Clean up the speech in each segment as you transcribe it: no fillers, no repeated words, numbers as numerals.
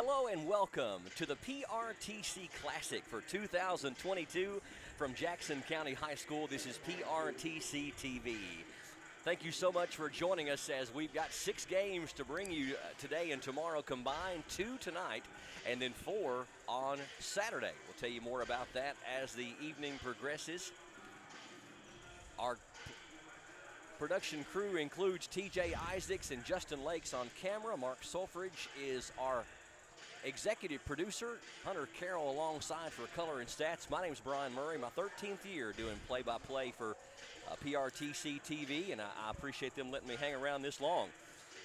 Hello and welcome to the PRTC Classic for 2022 from Jackson County High School. This is PRTC TV. Thank you so much for joining us as we've got 6 games to bring you today and tomorrow combined, 2 tonight and then 4 on Saturday. We'll tell you more about that as the evening progresses. Our production crew includes TJ Isaacs and Justin Lakes on camera. Mark Solfridge is our executive producer. Hunter Carroll alongside for color and stats. My name's Brian Murray, my 13th year doing play-by-play for PRTC TV, and I appreciate them letting me hang around this long.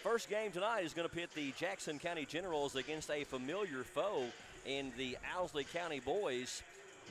First game tonight is going to pit the Jackson County Generals against a familiar foe in the Owsley County boys.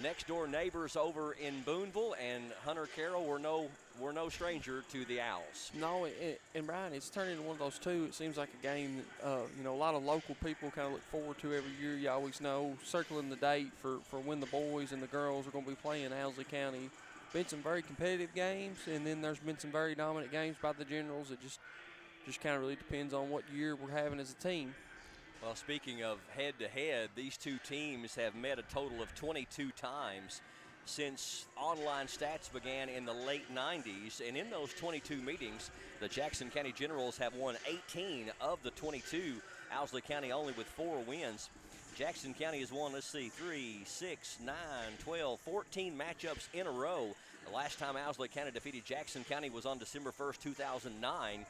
Next door neighbors over in Boonville, and Hunter Carroll, we're no stranger to the Owls. No, and Brian, it's turned into one of those two. It seems like a game that a lot of local people kind of look forward to every year. You always know, circling the date for when the boys and the girls are going to be playing Owsley County. Been some very competitive games, and then there's been some very dominant games by the Generals. It just kind of really depends on what year we're having as a team. Well, speaking of head-to-head, these two teams have met a total of 22 times since online stats began in the late 90s. And in those 22 meetings, the Jackson County Generals have won 18 of the 22. Owsley County only with 4 wins. Jackson County has won, 3, 6, 9, 12, 14 matchups in a row. The last time Owsley County defeated Jackson County was on December 1st, 2009,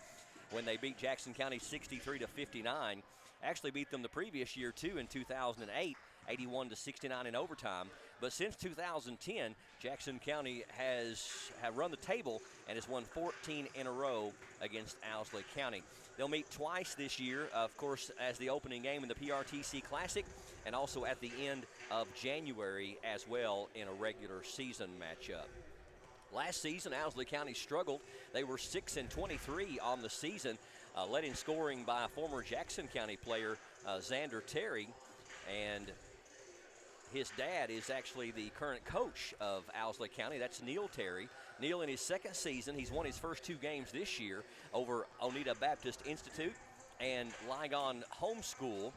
when they beat Jackson County 63-59. Actually beat them the previous year, too, in 2008, 81-69 in overtime. But since 2010, Jackson County have run the table and has won 14 in a row against Owsley County. They'll meet twice this year, of course, as the opening game in the PRTC Classic, and also at the end of January as well in a regular season matchup. Last season, Owsley County struggled. They were 6-23 on the season, led in scoring by a former Jackson County player, Xander Terry, and his dad is actually the current coach of Owsley County. That's Neil Terry. Neil, in his second season, he's won his first 2 games this year over Oneida Baptist Institute and Ligon Homeschool.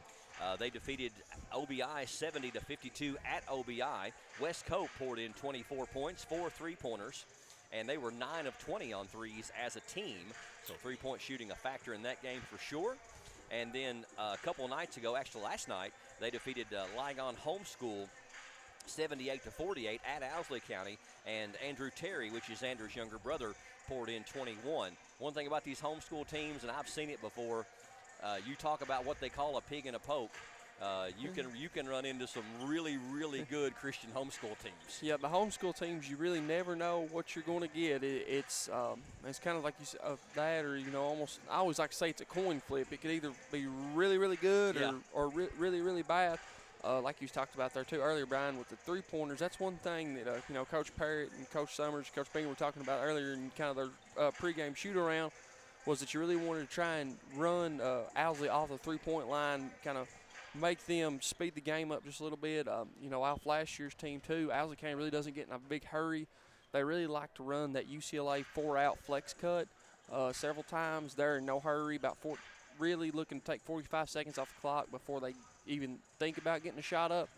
They defeated OBI 70-52 at OBI. West Cope poured in 24 points, 4 3-pointers, and they were 9 of 20 on threes as a team. So 3-point shooting a factor in that game for sure. And then a couple nights ago, actually last night, they defeated Ligon Homeschool 78-48 at Owsley County, and Andrew Terry, which is Andrew's younger brother, poured in 21. One thing about these homeschool teams, and I've seen it before, you talk about what they call a pig in a poke. You can run into some really, really good Christian homeschool teams. Yeah, the homeschool teams, you really never know what you're going to get. It's kind of like you said, that, or almost. I always like to say it's a coin flip. It could either be really, really good or really, really bad. Like you talked about there too earlier, Brian, with the 3-pointers. That's one thing that Coach Parrott and Coach Summers, Coach Bingham were talking about earlier in kind of their pregame shoot around, was that you really wanted to try and run Owsley off the 3-point line, kind of make them speed the game up just a little bit. Off last year's team too, Owsley County really doesn't get in a big hurry. They really like to run that UCLA 4-out flex cut several times. They're in no hurry, really looking to take 45 seconds off the clock before they even think about getting a shot up.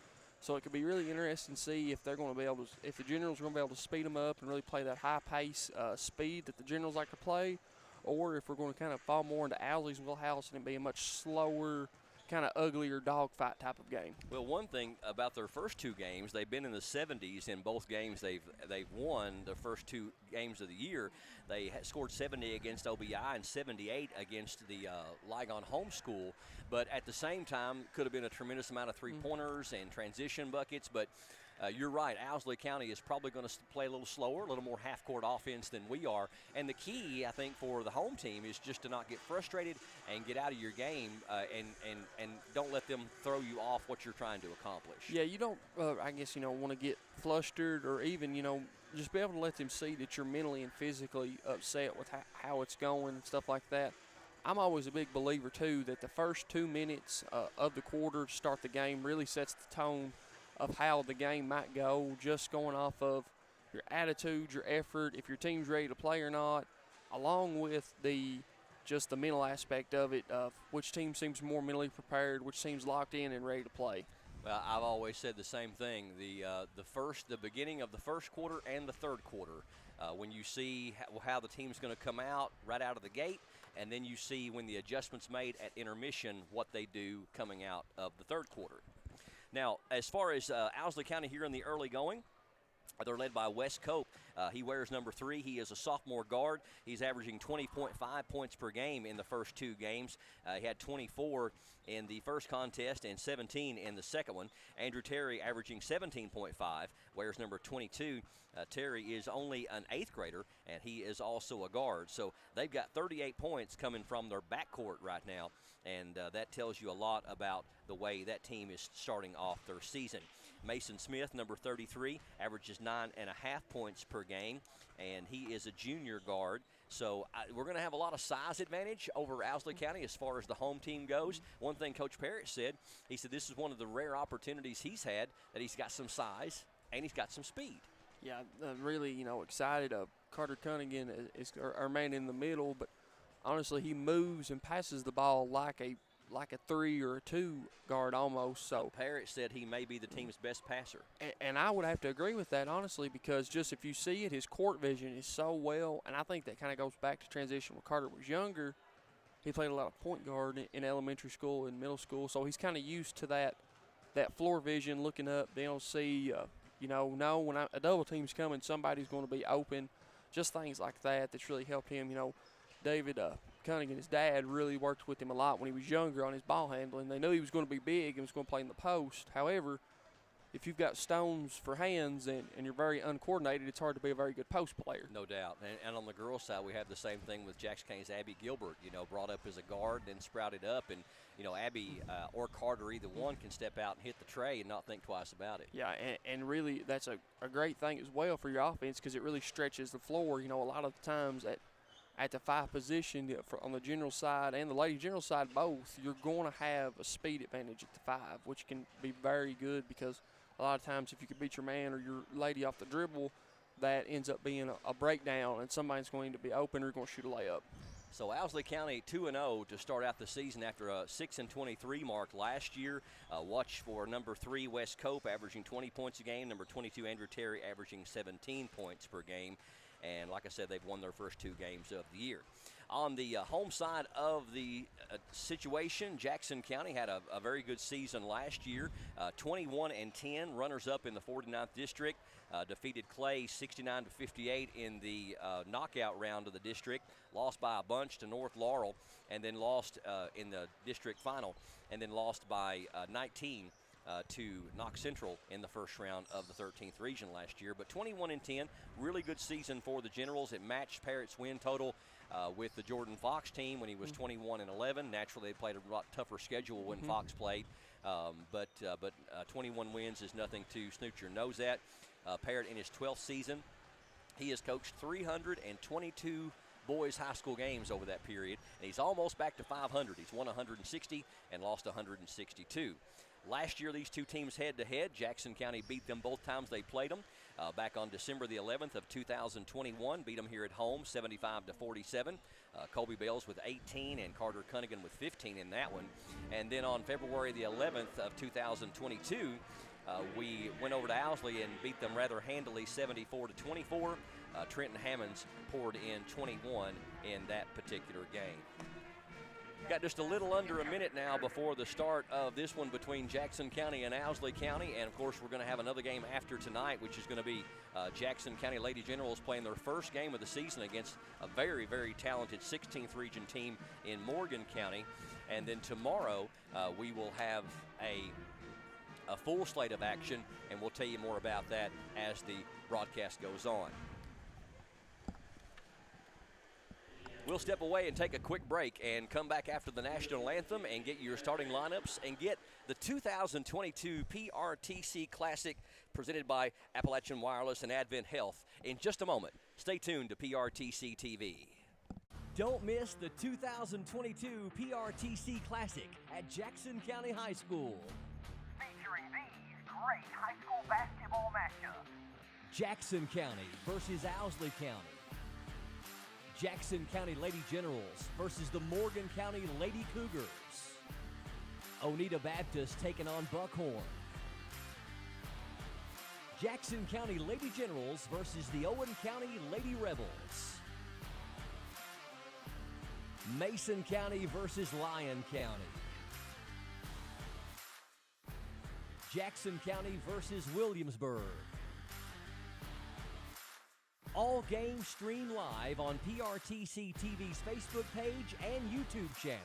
So it could be really interesting to see if they're going to be able to, if the Generals are going to be able to speed them up and really play that high pace speed that the Generals like to play, or if we're going to kind of fall more into Owsley's wheelhouse and it be a much slower, kind of uglier dogfight type of game. Well, one thing about their first 2 games, they've been in the 70s in both games they've won the first 2 games of the year. They scored 70 against OBI and 78 against the Ligon Homeschool, but at the same time could have been a tremendous amount of 3-pointers and transition buckets. But you're right, Owsley County is probably going to play a little slower, a little more half-court offense than we are. And the key, I think, for the home team is just to not get frustrated and get out of your game and don't let them throw you off what you're trying to accomplish. Yeah, you don't, want to get flustered or even, just be able to let them see that you're mentally and physically upset with how it's going and stuff like that. I'm always a big believer, too, that the first 2 minutes of the quarter to start the game really sets the tone of how the game might go, just going off of your attitude, your effort, if your team's ready to play or not, along with the just the mental aspect of it, of which team seems more mentally prepared, which seems locked in and ready to play. Well, I've always said the same thing. The beginning of the first quarter and the third quarter, when you see how the team's going to come out right out of the gate, and then you see when the adjustments made at intermission, what they do coming out of the third quarter. Now, as far as Owsley County here in the early going, they're led by Wes Cope. He wears number 3. He is a sophomore guard. He's averaging 20.5 points per game in the first 2 games. He had 24 in the first contest and 17 in the second one. Andrew Terry averaging 17.5, wears number 22. Terry is only an 8th grader, and he is also a guard. So they've got 38 points coming from their backcourt right now, and that tells you a lot about the way that team is starting off their season. Mason Smith, number 33, averages 9.5 points per game, and he is a junior guard. So we're going to have a lot of size advantage over Owsley County as far as the home team goes. One thing Coach Parrott said, he said this is one of the rare opportunities he's had, that he's got some size and he's got some speed. Yeah, really, excited. Carter Cunningham is our man in the middle, but honestly, he moves and passes the ball like a 3 or a 2 guard almost. So Parrott said he may be the team's best passer. And I would have to agree with that, honestly, because just if you see it, his court vision is so well, and I think that kind of goes back to transition when Carter was younger. He played a lot of point guard in elementary school and middle school, so he's kind of used to that floor vision, looking up, being able to see, know when a double team's coming, somebody's going to be open, just things like that that's really helped him. David Cunningham, his dad, really worked with him a lot when he was younger on his ball handling. They knew he was going to be big and was going to play in the post. However, if you've got stones for hands and you're very uncoordinated, it's hard to be a very good post player. No doubt. And on the girls' side, we have the same thing with Jackson County's Abby Gilbert, brought up as a guard, then sprouted up. And, Abby or Carter, either one, can step out and hit the tray and not think twice about it. Yeah, and really that's a great thing as well for your offense, because it really stretches the floor. A lot of the times at the 5 position on the general side and the lady general side both, you're going to have a speed advantage at the 5, which can be very good, because a lot of times if you can beat your man or your lady off the dribble, that ends up being a breakdown and somebody's going to be open or going to shoot a layup. So Owsley County 2-0 to start out the season after a 6-23 mark last year. Watch for number 3 Wes Cope averaging 20 points a game, number 22 Andrew Terry averaging 17 points per game. And like I said, they've won their first 2 games of the year. On the home side of the situation, Jackson County had a very good season last year. 21-10, runners-up in the 49th district. Defeated Clay 69-58 in the knockout round of the district. Lost by a bunch to North Laurel, and then lost in the district final, and then lost by 19 to Knox Central in the first round of the 13th region last year. But 21-10, really good season for the Generals. It matched Parrott's win total with the Jordan Fox team when he was 21-11. Naturally, they played a lot tougher schedule when Fox played, but 21 wins is nothing to snoot your nose at. Parrott in his 12th season, he has coached 322 boys high school games over that period, and he's almost back to 500. He's won 160 and lost 162. Last year, these two teams head-to-head. Jackson County beat them both times they played them. Back on December the 11th of 2021, beat them here at home, 75-47. Colby Bales with 18 and Carter Cunningham with 15 in that one. And then on February the 11th of 2022, we went over to Owsley and beat them rather handily, 74-24. Trenton Hammonds poured in 21 in that particular game. Got just a little under a minute now before the start of this one between Jackson County and Owsley County. And, of course, we're going to have another game after tonight, which is going to be Jackson County Lady Generals playing their first game of the season against a very, very talented 16th region team in Morgan County. And then tomorrow we will have a full slate of action, and we'll tell you more about that as the broadcast goes on. We'll step away and take a quick break and come back after the national anthem and get your starting lineups and get the 2022 PRTC Classic presented by Appalachian Wireless and Advent Health in just a moment. Stay tuned to PRTC TV. Don't miss the 2022 PRTC Classic at Jackson County High School. Featuring these great high school basketball matchups. Jackson County versus Owsley County. Jackson County Lady Generals versus the Morgan County Lady Cougars. Oneida Baptist taking on Buckhorn. Jackson County Lady Generals versus the Owen County Lady Rebels. Mason County versus Lyon County. Jackson County versus Williamsburg. All games streamed live on PRTC TV's Facebook page and YouTube channel.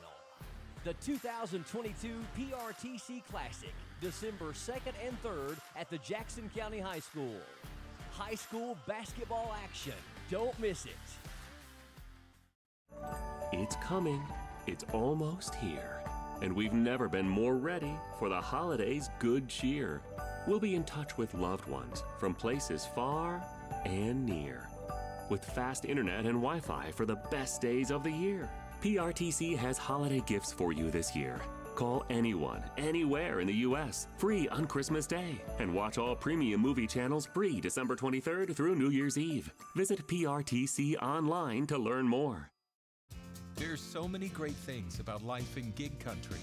The 2022 PRTC Classic, December 2nd and 3rd at the Jackson County High School. High school basketball action. Don't miss it. It's coming. It's almost here. And we've never been more ready for the holidays' good cheer. We'll be in touch with loved ones from places far and near, with fast internet and Wi-Fi for the best days of the year. PRTC has holiday gifts for you this year. Call anyone, anywhere in the U.S., free on Christmas Day, and watch all premium movie channels free December 23rd through New Year's Eve. Visit PRTC online to learn more. There's so many great things about life in gig country,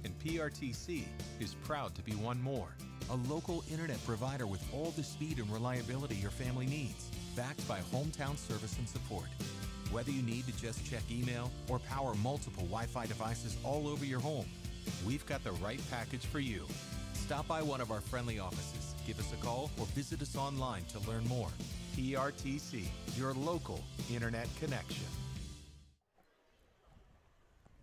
and PRTC is proud to be one more. A local internet provider with all the speed and reliability your family needs, backed by hometown service and support. Whether you need to just check email or power multiple Wi-Fi devices all over your home, we've got the right package for you. Stop by one of our friendly offices, give us a call, or visit us online to learn more. PRTC, your local internet connection.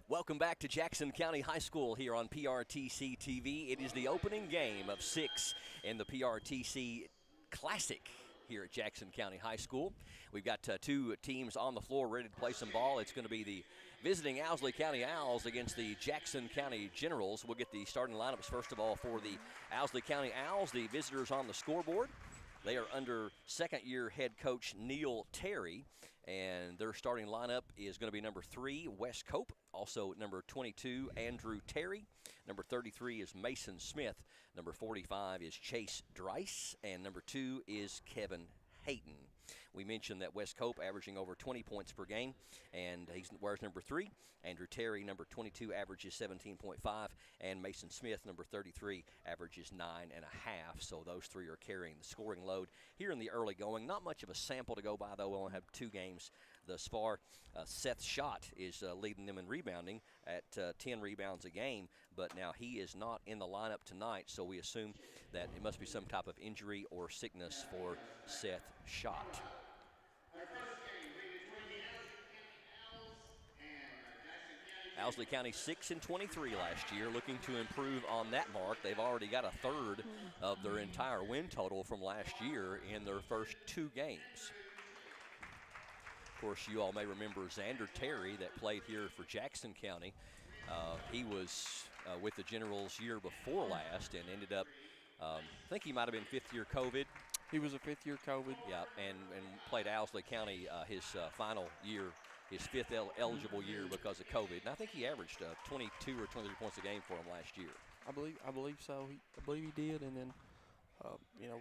Welcome back to Jackson County High School here on PRTC TV. It is the opening game of 6 in the PRTC Classic here at Jackson County High School. We've got two teams on the floor ready to play some ball. It's going to be the visiting Owsley County Owls against the Jackson County Generals. We'll get the starting lineups first of all for the Owsley County Owls, the visitors on the scoreboard. They are under second-year head coach Neil Terry, and their starting lineup is going to be number 3, Wes Cope. Also number 22, Andrew Terry. Number 33 is Mason Smith. Number 45 is Chase Dreiss. And number 2 is Kevin Hayton. We mentioned that Wes Cope averaging over 20 points per game, and he wears number 3. Andrew Terry, number 22, averages 17.5, and Mason Smith, number 33, averages 9.5. So those three are carrying the scoring load here in the early going. Not much of a sample to go by, though. We'll only have 2 games thus far. Seth Schott is leading them in rebounding at 10 rebounds a game, but now he is not in the lineup tonight, so we assume that it must be some type of injury or sickness for Seth Schott. Owsley County 6-23 last year, looking to improve on that mark. They've already got a third of their entire win total from last year in their first 2 games. Of course, you all may remember Xander Terry that played here for Jackson County. He was with the Generals year before last and ended up, I think he might have been 5th-year COVID. He was a 5th-year COVID. Yeah, and played Owsley County his final year, his 5th eligible year because of COVID. And I think he averaged 22 or 23 points a game for him last year. I believe so. I believe he did. And then, you know,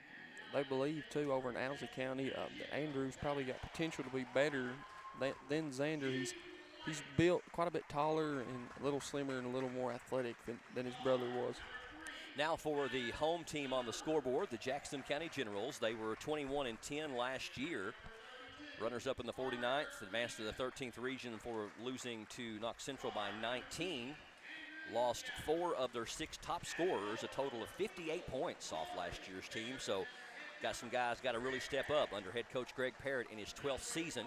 they believe too over in Owsley County that Andrew's probably got potential to be better than Xander. He's built quite a bit taller and a little slimmer and a little more athletic than his brother was. Now for the home team on the scoreboard, the Jackson County Generals. They were 21-10 last year. Runners up in the 49th, advanced to the 13th region for losing to Knox Central by 19. Lost 4 of their 6 top scorers, a total of 58 points off last year's team. So got some guys got to really step up under head coach Greg Parrott in his 12th season.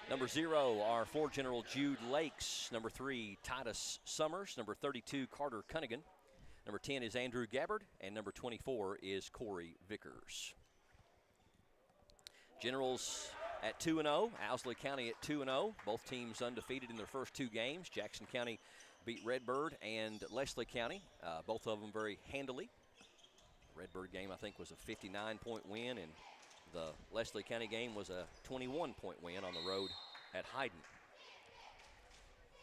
Number 0 are floor general Jude Lakes. Number 3, Titus Summers. Number 32, Carter Cunningham. Number 10 is Andrew Gabbard, and number 24 is Corey Vickers. Generals at 2-0, Owsley County at 2-0. Both teams undefeated in their first 2 games. Jackson County beat Redbird and Leslie County, both of them very handily. Redbird game, I think, was a 59-point win, and the Leslie County game was a 21-point win on the road at Hayden.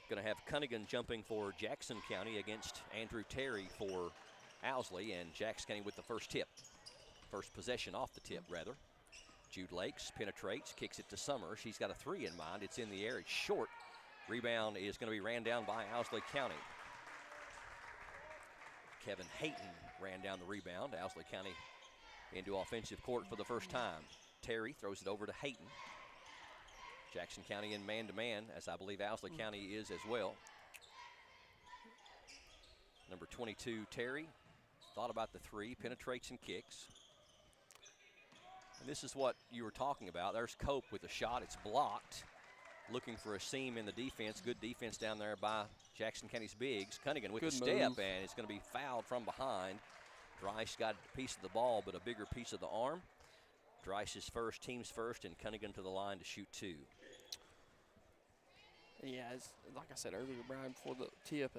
Going to have Cunningham jumping for Jackson County against Andrew Terry for Owsley, and Jackson County with the first tip. First possession off the tip, rather. Jude Lakes penetrates, kicks it to Summers. She's got a three in mind. It's in the air. It's short. Rebound is going to be ran down by Owsley County. Kevin Hayton ran down the rebound. Owsley County into offensive court for the first time. Terry throws it over to Hayton. Jackson County in man-to-man, as I believe Owsley County is as well. Number 22, Terry, thought about the three, penetrates and kicks. And this is what you were talking about. There's Cope with a shot. It's blocked. Looking for a seam in the defense. Good defense down there by Jackson County's bigs. Cunningham with the step, and it's going to be fouled from behind. Dreiss got a piece of the ball, but a bigger piece of the arm. Dreiss is first, team's first, and Cunningham to the line to shoot two. Yeah, like I said earlier, Brian, before the tip,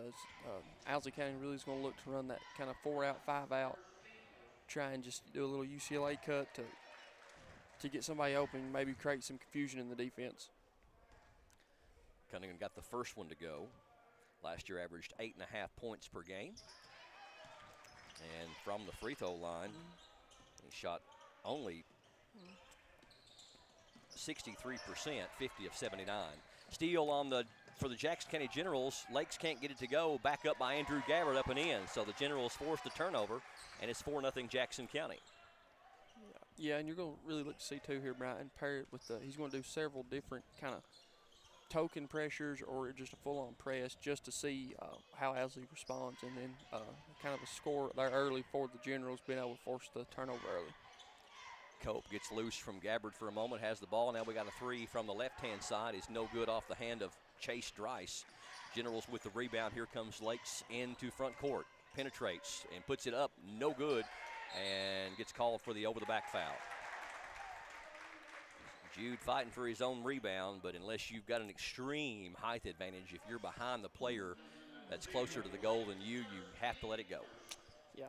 Owsley County really is going to look to run that kind of 4-out, 5-out, try and just do a little UCLA cut to get somebody open, maybe create some confusion in the defense. Cunningham got the first one to go. Last year averaged 8.5 points per game. And from the free throw line, he shot only 63%, 50 of 79. Steal for the Jackson County Generals. Lakes can't get it to go. Back up by Andrew Gabbard up and in. So the Generals forced the turnover, and it's 4-0 Jackson County. Yeah, and you're going to really look to see, too, here, Brian, pair it with he's going to do several different kind of token pressures or just a full-on press just to see how Owsley responds, and then kind of a score there early for the Generals being able to force the turnover early. Cope gets loose from Gabbard for a moment, has the ball. Now we got a three from the left-hand side. Is no good off the hand of Chase Dreiss. Generals with the rebound. Here comes Lakes into front court. Penetrates and puts it up. No good. And gets called for the over-the-back foul. Jude fighting for his own rebound, but unless you've got an extreme height advantage, if you're behind the player that's closer to the goal than you have to let it go. Yeah.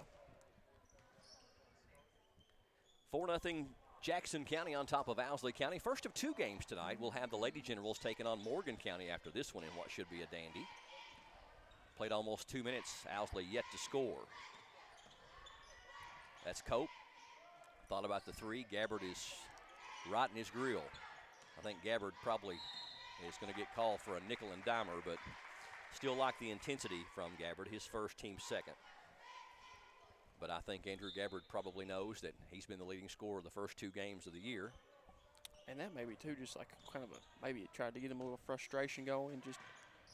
4-0 Jackson County on top of Owsley County. First of two games tonight. We'll have the Lady Generals taking on Morgan County after this one in what should be a dandy. Played almost 2 minutes. Owsley yet to score. That's Cope. Thought about the three. Gabbard is right in his grill. I think Gabbard probably is going to get called for a nickel and dimer, but still like the intensity from Gabbard, his first, team second. But I think Andrew Gabbard probably knows that he's been the leading scorer of the first two games of the year. And that may be, too, just like kind of maybe it tried to get him a little frustration going, just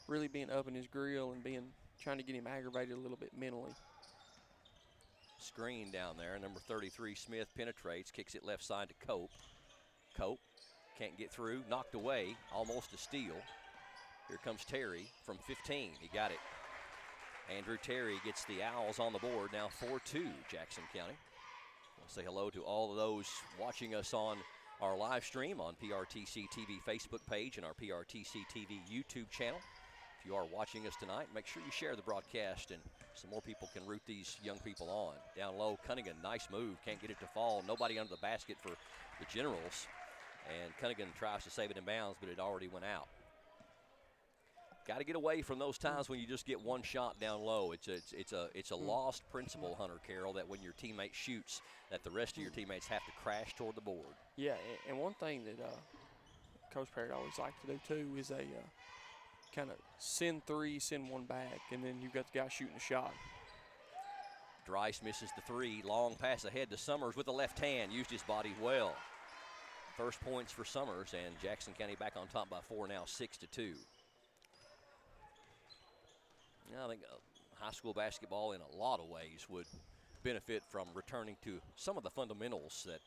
really being up in his grill and trying to get him aggravated a little bit mentally. Screen down there. Number 33, Smith, penetrates, kicks it left side to Cope. Cope can't get through, knocked away, almost a steal. Here comes Terry from 15. He got it. Andrew Terry gets the Owls on the board, now 4-2 Jackson County. I'll say hello to all of those watching us on our live stream on PRTC TV Facebook page and our PRTC TV YouTube channel. If you are watching us tonight, make sure you share the broadcast and so more people can root these young people on. Down low, Cunningham, nice move, can't get it to fall. Nobody under the basket for the Generals. And Cunningham tries to save it in bounds, but it already went out. Got to get away from those times when you just get one shot down low. It's a lost principle, Hunter Carroll, that when your teammate shoots, that the rest of your teammates have to crash toward the board. Yeah, and one thing that Coach Parrott always liked to do too is a kind of send three, send one back, and then you've got the guy shooting a shot. Dreiss misses the three. Long pass ahead to Summers with the left hand. Used his body well. First points for Summers, and Jackson County back on top by 4 now, 6-2. I think high school basketball in a lot of ways would benefit from returning to some of the fundamentals that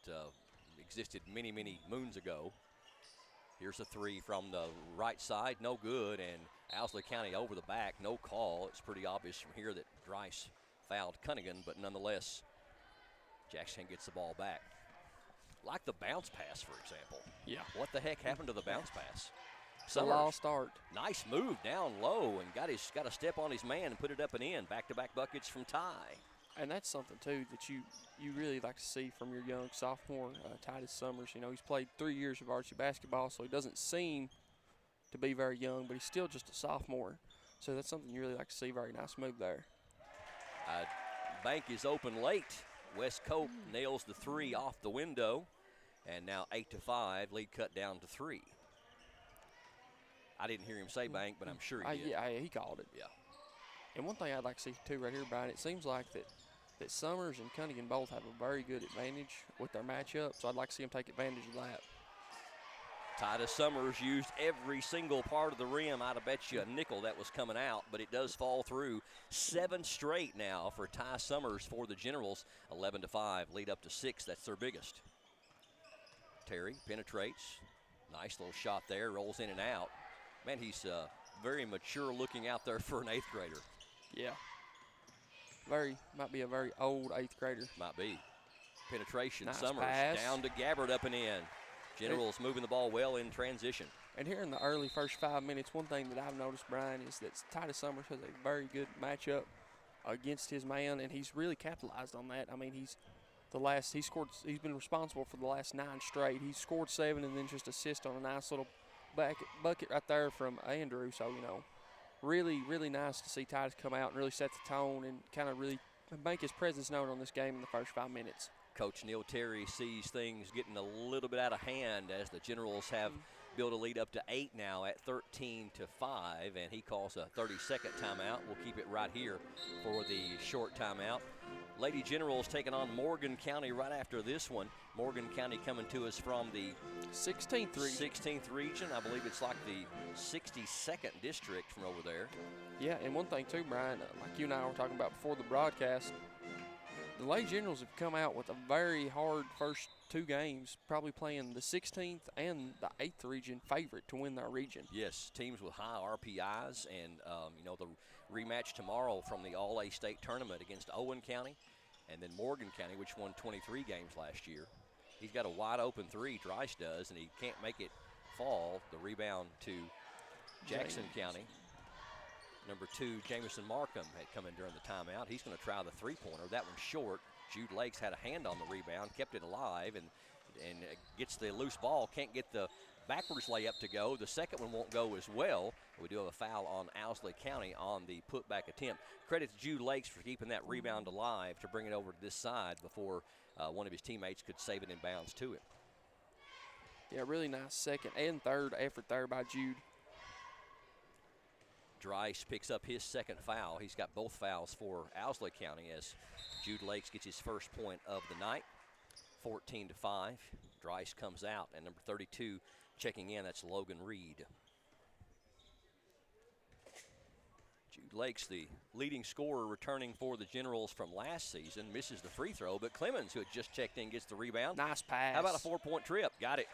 existed many, many moons ago. Here's a three from the right side, no good, and Owsley County over the back, no call. It's pretty obvious from here that Dreiss fouled Cunningham, but nonetheless, Jackson gets the ball back. Like the bounce pass, for example. Yeah. What the heck happened to the bounce pass? It's a lost start. Nice move down low and got a step on his man and put it up and in. Back-to-back buckets from Ty. And that's something, too, that you really like to see from your young sophomore, Titus Summers. You know, he's played 3 years of varsity basketball, so he doesn't seem to be very young, but he's still just a sophomore. So that's something you really like to see. Very nice move there. Bank is open late. Wes Cope nails the three off the window. And now 8-5, lead cut down to 3. I didn't hear him say bank, but I'm sure he did. Yeah, he called it. Yeah. And one thing I'd like to see too right here, Brian, it seems like that Summers and Cunningham both have a very good advantage with their matchup, so I'd like to see them take advantage of that. Titus Summers used every single part of the rim. I'd have bet you a nickel that was coming out, but it does fall through. 7 straight now for Ty Summers for the Generals. 11-5, lead up to 6. That's their biggest. Terry penetrates. Nice little shot there, rolls in and out. Man, he's very mature looking out there for an 8th grader. Yeah. Might be a very old 8th grader. Might be. Penetration, Nice Summers pass. down to Gabbard, up and in. Generals moving the ball well in transition. And here in the early first 5 minutes, one thing that I've noticed, Brian, is that Titus Summers has a very good matchup against his man, and he's really capitalized on that. I mean, he's been responsible for the last 9 straight. He's scored 7 and then just assist on a nice little bucket right there from Andrew. So, really, really nice to see Titus come out and really set the tone and kind of really make his presence known on this game in the first 5 minutes. Coach Neil Terry sees things getting a little bit out of hand as the Generals have built a lead up to 8 now at 13-5, and he calls a 30-second timeout. We'll keep it right here for the short timeout. Lady Generals taking on Morgan County right after this one. Morgan County coming to us from the 16th region. I believe it's like the 62nd district from over there. Yeah, and one thing too, Brian, like you and I were talking about before the broadcast, the Lady Generals have come out with a very hard first 2 games, probably playing the 16th and the 8th region favorite to win their region. Yes, teams with high RPIs, and the rematch tomorrow from the All-A State tournament against Owen County, and then Morgan County, which won 23 games last year. He's got a wide open 3, Dreiss does, and he can't make it fall. The rebound to Jackson County. Number 2, Jamison Markham had come in during the timeout. He's going to try the 3-pointer. That one's short. Jude Lakes had a hand on the rebound, kept it alive, and gets the loose ball. Can't get the backwards layup to go. The second one won't go as well. We do have a foul on Owsley County on the putback attempt. Credit to Jude Lakes for keeping that rebound alive to bring it over to this side before one of his teammates could save it in bounds to him. Yeah, really nice second and third effort there by Jude. Dreiss picks up his second foul. He's got both fouls for Owsley County as Jude Lakes gets his first point of the night. 14-5. Dreiss comes out, and number 32 checking in. That's Logan Reed. Jude Lakes, the leading scorer, returning for the Generals from last season, misses the free throw, but Clemens, who had just checked in, gets the rebound. Nice pass. How about a 4-point trip? Got it.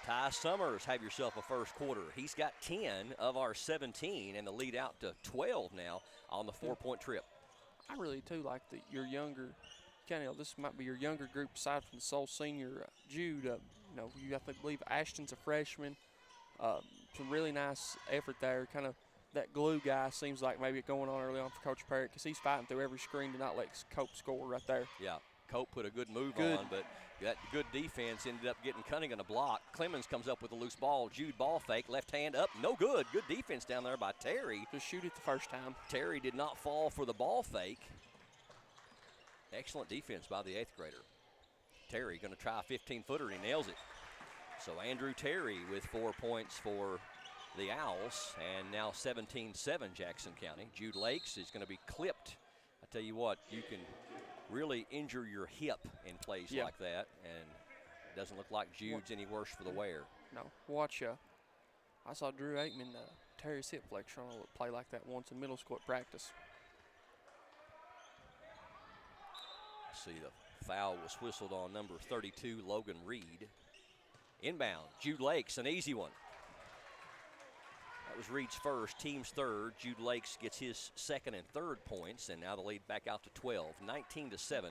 Ty Summers, have yourself a first quarter. He's got 10 of our 17, and the lead out to 12 now on the 4-point trip. I really, too, like your younger, this might be your younger group aside from the sole senior, Jude. You have to believe Ashton's a freshman. Some really nice effort there. Kind of that glue guy seems like maybe going on early on for Coach Parrott because he's fighting through every screen to not let Cope score right there. Yeah, Cope put a good move on, but that good defense ended up getting Cunningham a block. Clemens comes up with a loose ball. Jude ball fake, left hand up, no good. Good defense down there by Terry. Just shoot it the first time. Terry did not fall for the ball fake. Excellent defense by the 8th grader. Terry going to try a 15-footer, and he nails it. So Andrew Terry with 4 points for the Owls, and now 17-7 Jackson County. Jude Lakes is going to be clipped. I tell you what, you can really injure your hip in plays like that, and it doesn't look like Jude's any worse for the wear. No, watch. I saw Drew Aikman, Terry's hip flexor on a play like that once in middle school at practice. See, the foul was whistled on number 32, Logan Reed. Inbound, Jude Lakes, an easy one. That was Reed's first, team's third. Jude Lakes gets his second and third points, and now the lead back out to 12, 19-7.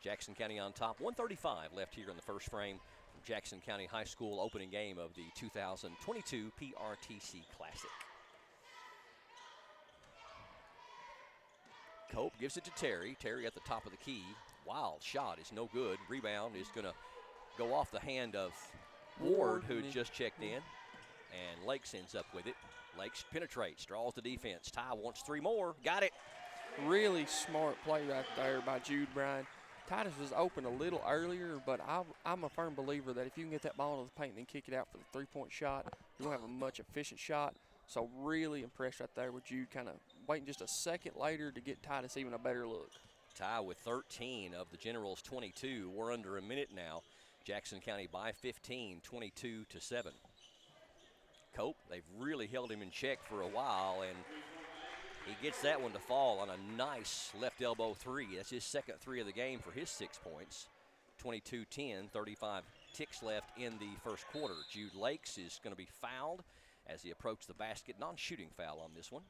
Jackson County on top. 1:35 left here in the first frame from Jackson County High School opening game of the 2022 PRTC Classic. Cope gives it to Terry. Terry at the top of the key. Wild shot is no good. Rebound is going to go off the hand of Ward, who had just checked in. And Lakes ends up with it. Lakes penetrates, draws the defense. Ty wants 3 more. Got it. Really smart play right there by Jude, Bryan. Titus was open a little earlier, but I'm a firm believer that if you can get that ball into the paint and then kick it out for the three-point shot, you're going to have a much efficient shot. So really impressed right there with Jude kind of waiting just a second later to get Titus even a better look. Tie with 13 of the Generals' 22. We're under a minute now. Jackson County by 15, 22-7. Cope, they've really held him in check for a while, and he gets that one to fall on a nice left elbow three. That's his second three of the game for his 6 points. 22-10, 35 ticks left in the first quarter. Jude Lakes is going to be fouled as he approached the basket. Non-shooting foul on this one.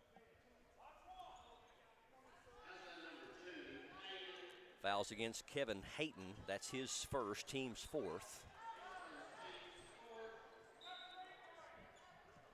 Fouls against Kevin Hayton. That's his first, team's fourth.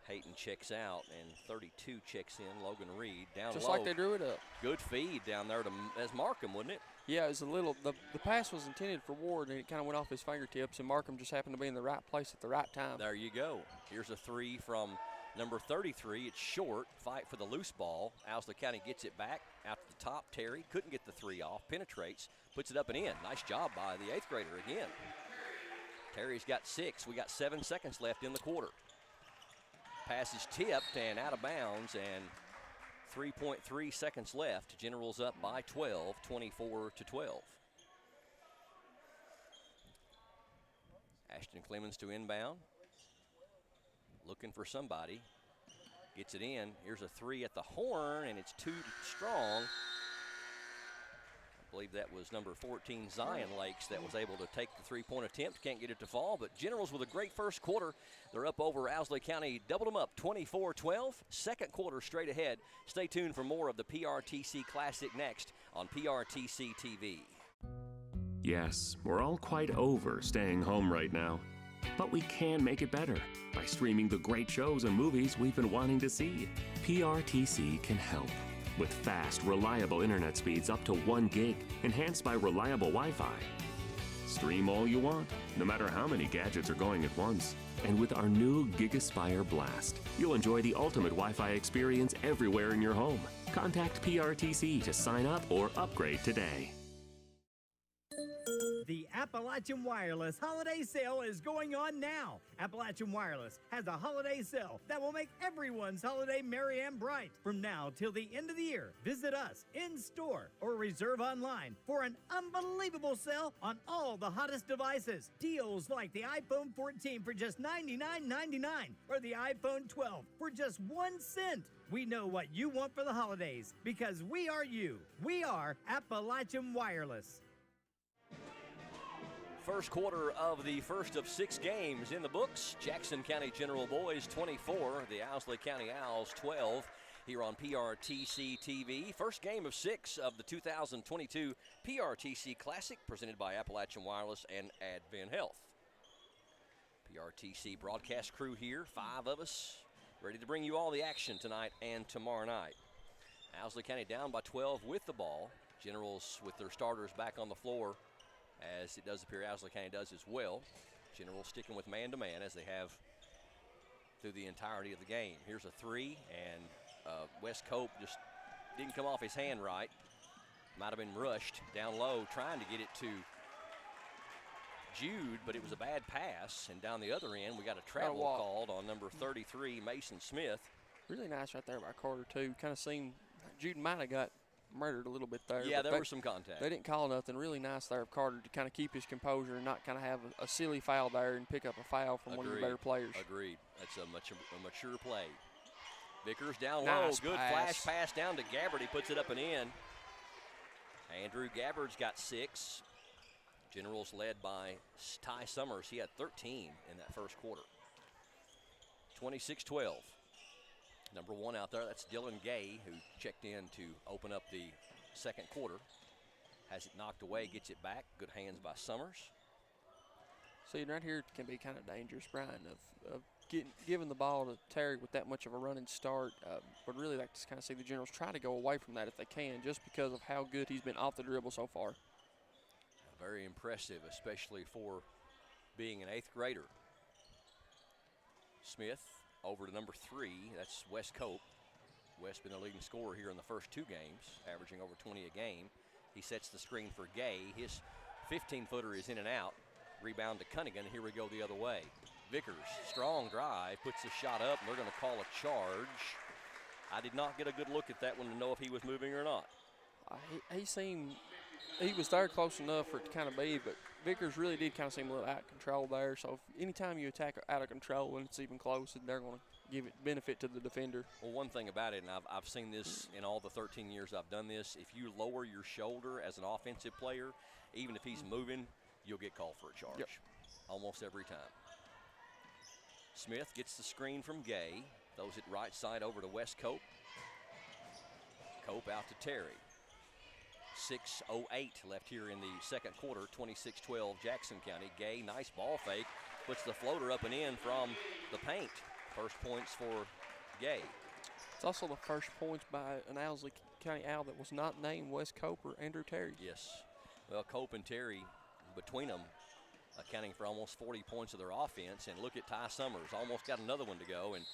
Hayton checks out, and 32 checks in. Logan Reed down just low. like they drew it up. Good feed down there to as Markham, wasn't it? Yeah, it was a little. The pass was intended for Ward, and it kind of went off his fingertips, and Markham just happened to be in the right place at the right time. There you go. Here's a three from number 33. It's short. Fight for the loose ball. Owsley County gets it back out to the top. Terry couldn't get the three off. Penetrates, puts it up and in. Nice job by the 8th grader again. Terry's got 6. We got 7 seconds left in the quarter. Pass is tipped and out of bounds, and 3.3 seconds left. Generals up by 12, 24-12. Ashton Clemens to inbound. Looking for somebody. Gets it in. Here's a three at the horn, and it's too strong. I believe that was number 14, Zion Lakes, that was able to take the three-point attempt. Can't get it to fall, but Generals with a great first quarter. They're up over Owsley County, doubled them up 24-12. Second quarter straight ahead. Stay tuned for more of the PRTC Classic next on PRTC TV. Yes, we're all quite over staying home right now. But we can make it better by streaming the great shows and movies we've been wanting to see. PRTC can help. With fast, reliable internet speeds up to 1 gig, enhanced by reliable Wi-Fi. Stream all you want, no matter how many gadgets are going at once. And with our new GigaSpire Blast, you'll enjoy the ultimate Wi-Fi experience everywhere in your home. Contact PRTC to sign up or upgrade today. The Appalachian Wireless Holiday Sale is going on now. Appalachian Wireless has a holiday sale that will make everyone's holiday merry and bright. From now till the end of the year, visit us in store or reserve online for an unbelievable sale on all the hottest devices. Deals like the iPhone 14 for just $99.99 or the iPhone 12 for just 1 cent. We know what you want for the holidays because we are you. We are Appalachian Wireless. First quarter of the first of 6 games in the books. Jackson County General Boys 24, the Owsley County Owls 12 here on PRTC TV. First game of 6 of the 2022 PRTC Classic presented by Appalachian Wireless and Advent Health. PRTC broadcast crew here, 5 of us, ready to bring you all the action tonight and tomorrow night. Owsley County down by 12 with the ball. Generals with their starters back on the floor, as it does appear Owsley County does as well. Generals sticking with man-to-man as they have through the entirety of the game. Here's a three, and Wes Cope just didn't come off his hand right. Might have been rushed down low trying to get it to Jude, but it was a bad pass. And down the other end, we got a travel called on number 33, Mason Smith. Really nice right there by Carter, too. Kind of seemed Jude might have got murdered a little bit there. Yeah, there was some contact. They didn't call nothing. Really nice there of Carter to kind of keep his composure and not kind of have a silly foul there and pick up a foul from one of the better players. Agreed. That's a mature play. Vickers down low. Good flash pass down to Gabbard. He puts it up and in. Andrew Gabbard's got 6. Generals led by Ty Summers. He had 13 in that first quarter. 26-12. Number 1 out there, that's Dylan Gay, who checked in to open up the second quarter. Has it knocked away, gets it back. Good hands by Summers. See, right here can be kind of dangerous, Brian, of giving the ball to Terry with that much of a running start. But really like to kind of see the Generals try to go away from that if they can, just because of how good he's been off the dribble so far. Very impressive, especially for being an 8th grader. Smith over to number 3, that's Wes Cope. Wes been the leading scorer here in the first 2 games, averaging over 20 a game. He sets the screen for Gay. His 15-footer is in and out. Rebound to Cunningham. Here we go the other way. Vickers, strong drive, puts the shot up, and they're going to call a charge. I did not get a good look at that one to know if he was moving or not. He seemed, he was there close enough for it to kind of be, but Vickers really did kind of seem a little out of control there. So if anytime you attack out of control and it's even close, they're going to give it benefit to the defender. Well, one thing about it, and I've seen this in all the 13 years I've done this, if you lower your shoulder as an offensive player, even if he's moving, you'll get called for a charge. Yep. Almost every time. Smith gets the screen from Gay. Throws it right side over to West Cope. Cope out to Terry. 6:08 left here in the second quarter. 26-12 Jackson County. Gay, nice ball fake. Puts the floater up and in from the paint. First points for Gay. It's also the first points by an Owsley County Owl that was not named West Cope or Andrew Terry. Yes. Well, Cope and Terry, between them, accounting for almost 40 points of their offense. And look at Ty Summers. Almost got another one to go. And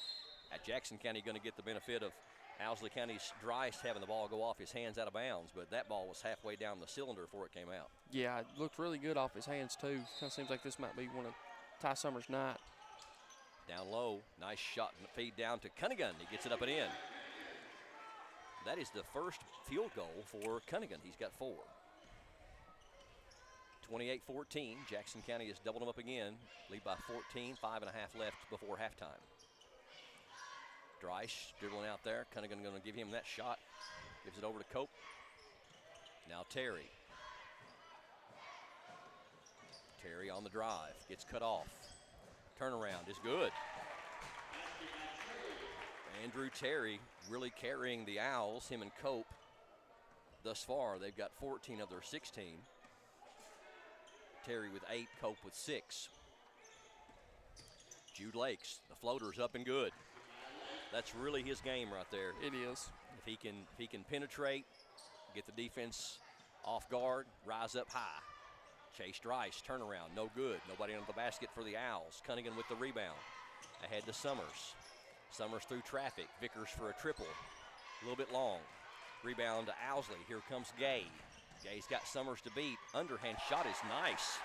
at Jackson County going to get the benefit of Owsley County's Dryce having the ball go off his hands out of bounds, but that ball was halfway down the cylinder before it came out. Yeah, it looked really good off his hands too. Kind of seems like this might be one of Ty Summers' night. Down low, nice shot and feed down to Cunningham. He gets it up and in. That is the first field goal for Cunningham. He's got 4. 28-14, Jackson County has doubled them up again. Lead by 14, 5.5 left before halftime. Dryce dribbling out there. Cunningham going to give him that shot. Gives it over to Cope. Now Terry. Terry on the drive. Gets cut off. Turnaround is good. Andrew Terry really carrying the Owls, him and Cope. Thus far, they've got 14 of their 16. Terry with 8, Cope with 6. Jude Lakes, the floater's up and good. That's really his game right there. It is. If he can penetrate, get the defense off guard, rise up high. Chase Dryce, turnaround, no good. Nobody under the basket for the Owls. Cunningham with the rebound. Ahead to Summers. Summers through traffic. Vickers for a triple. A little bit long. Rebound to Owsley. Here comes Gay. Gay's got Summers to beat. Underhand shot is nice.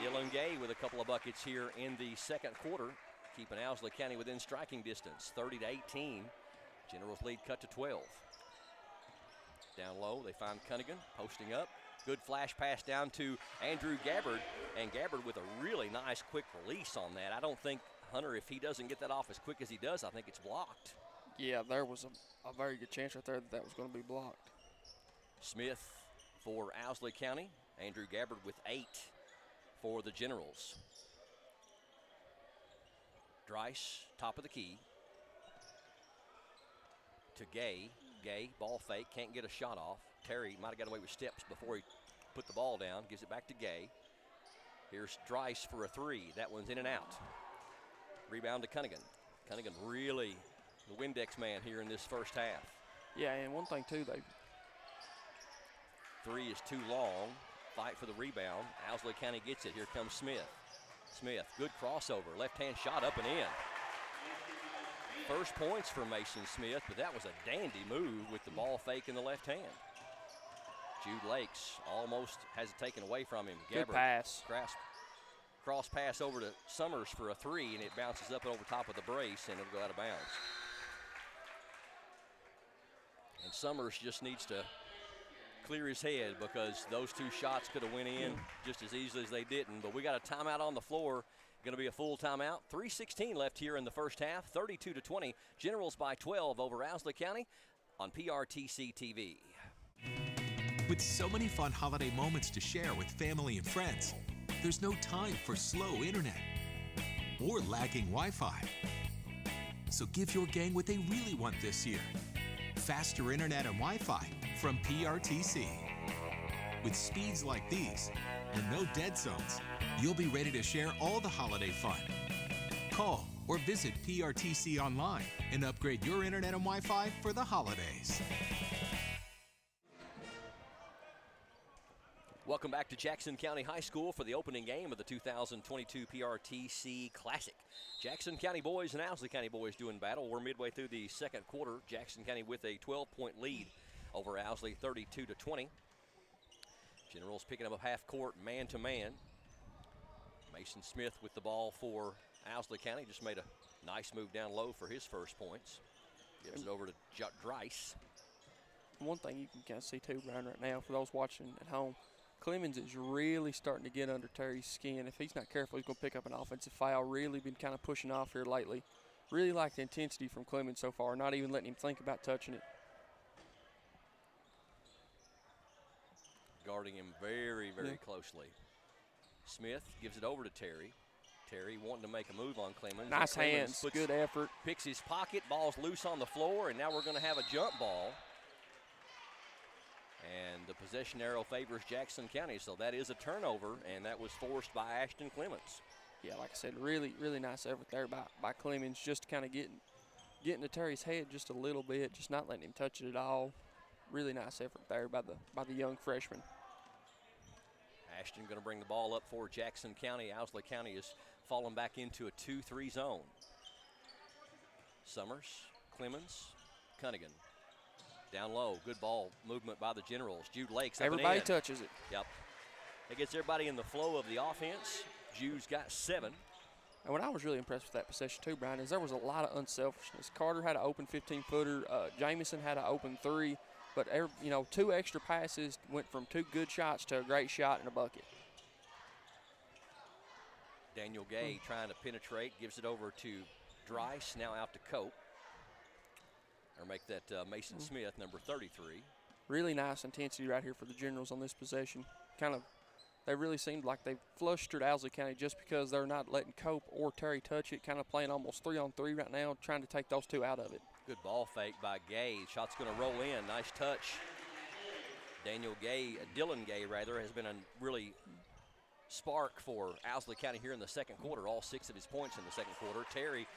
Dylan Gay with a couple of buckets here in the second quarter, keeping Owsley County within striking distance, 30-18. Generals lead cut to 12. Down low, they find Cunningham posting up. Good flash pass down to Andrew Gabbard, and Gabbard with a really nice quick release on that. I don't think, Hunter, if he doesn't get that off as quick as he does, I think it's blocked. Yeah, there was a very good chance right there that was going to be blocked. Smith for Owsley County. Andrew Gabbard with 8 for the Generals. Dryce, top of the key. To Gay. Gay, ball fake, can't get a shot off. Terry might have got away with steps before he put the ball down. Gives it back to Gay. Here's Dryce for a 3. That one's in and out. Rebound to Cunningham. Cunningham really the Windex man here in this first half. Yeah, and one thing too, 3 is too long. Fight for the rebound. Owsley County gets it. Here comes Smith. Smith, good crossover. Left-hand shot up and in. First points for Mason Smith, but that was a dandy move with the ball fake in the left hand. Jude Lakes almost has it taken away from him. Good pass. Cross pass over to Summers for a 3, and it bounces up over top of the brace, and it'll go out of bounds. And Summers just needs to clear his head because those 2 shots could have went in just as easily as they didn't. But we got a timeout on the floor. Going to be a full timeout. 3:16 left here in the first half. 32-20. Generals by 12 over Owsley County on PRTC TV. With so many fun holiday moments to share with family and friends, there's no time for slow internet or lagging Wi-Fi. So give your gang what they really want this year: faster internet and Wi-Fi from PRTC. With speeds like these and no dead zones, you'll be ready to share all the holiday fun. Call or visit PRTC online and upgrade your internet and Wi-Fi for the holidays. Welcome back to Jackson County High School for the opening game of the 2022 PRTC Classic. Jackson County boys and Owsley County boys doing battle. We're midway through the second quarter. Jackson County with a 12-point lead over Owsley, 32-20. Generals picking up a half court man-to-man. Mason Smith with the ball for Owsley County. Just made a nice move down low for his first points. Gives it over to Dreiss. One thing you can kind of see too, Brian, right now, for those watching at home, Clemens is really starting to get under Terry's skin. If he's not careful, he's going to pick up an offensive foul. Really been kind of pushing off here lately. Really like the intensity from Clemens so far, not even letting him think about touching it. Guarding him very, very closely. Smith gives it over to Terry. Terry wanting to make a move on Clemens. Nice Clemens hands, good effort. Picks his pocket, ball's loose on the floor, and now we're going to have a jump ball. And the possession arrow favors Jackson County, so that is a turnover, and that was forced by Ashton Clemens. Yeah, like I said, really, really nice effort there by Clemens, just kind of getting to Terry's head just a little bit, just not letting him touch it at all. Really nice effort there by the young freshman. Ashton going to bring the ball up for Jackson County. Owsley County is falling back into a 2-3 zone. Summers, Clemens, Cunningham. Down low, good ball movement by the Generals. Jude Lakes up and in. Everybody touches it. Yep. It gets everybody in the flow of the offense. Jude's got 7. And what I was really impressed with that possession too, Brian, is there was a lot of unselfishness. Carter had an open 15-footer. Jamison had an open 3. But, 2 extra passes went from 2 good shots to a great shot and a bucket. Daniel Gay trying to penetrate, gives it over to Dreiss, now out to Cope. Or make that Mason Smith, number 33. Really nice intensity right here for the Generals on this possession. They really seemed like they flustered Owsley County just because they're not letting Cope or Terry touch it, kind of playing almost 3-on-3 right now, trying to take those 2 out of it. Good ball fake by Gay. Shot's going to roll in. Nice touch. Dylan Gay, has been a really spark for Owsley County here in the second quarter. All 6 of his points in the second quarter. Terry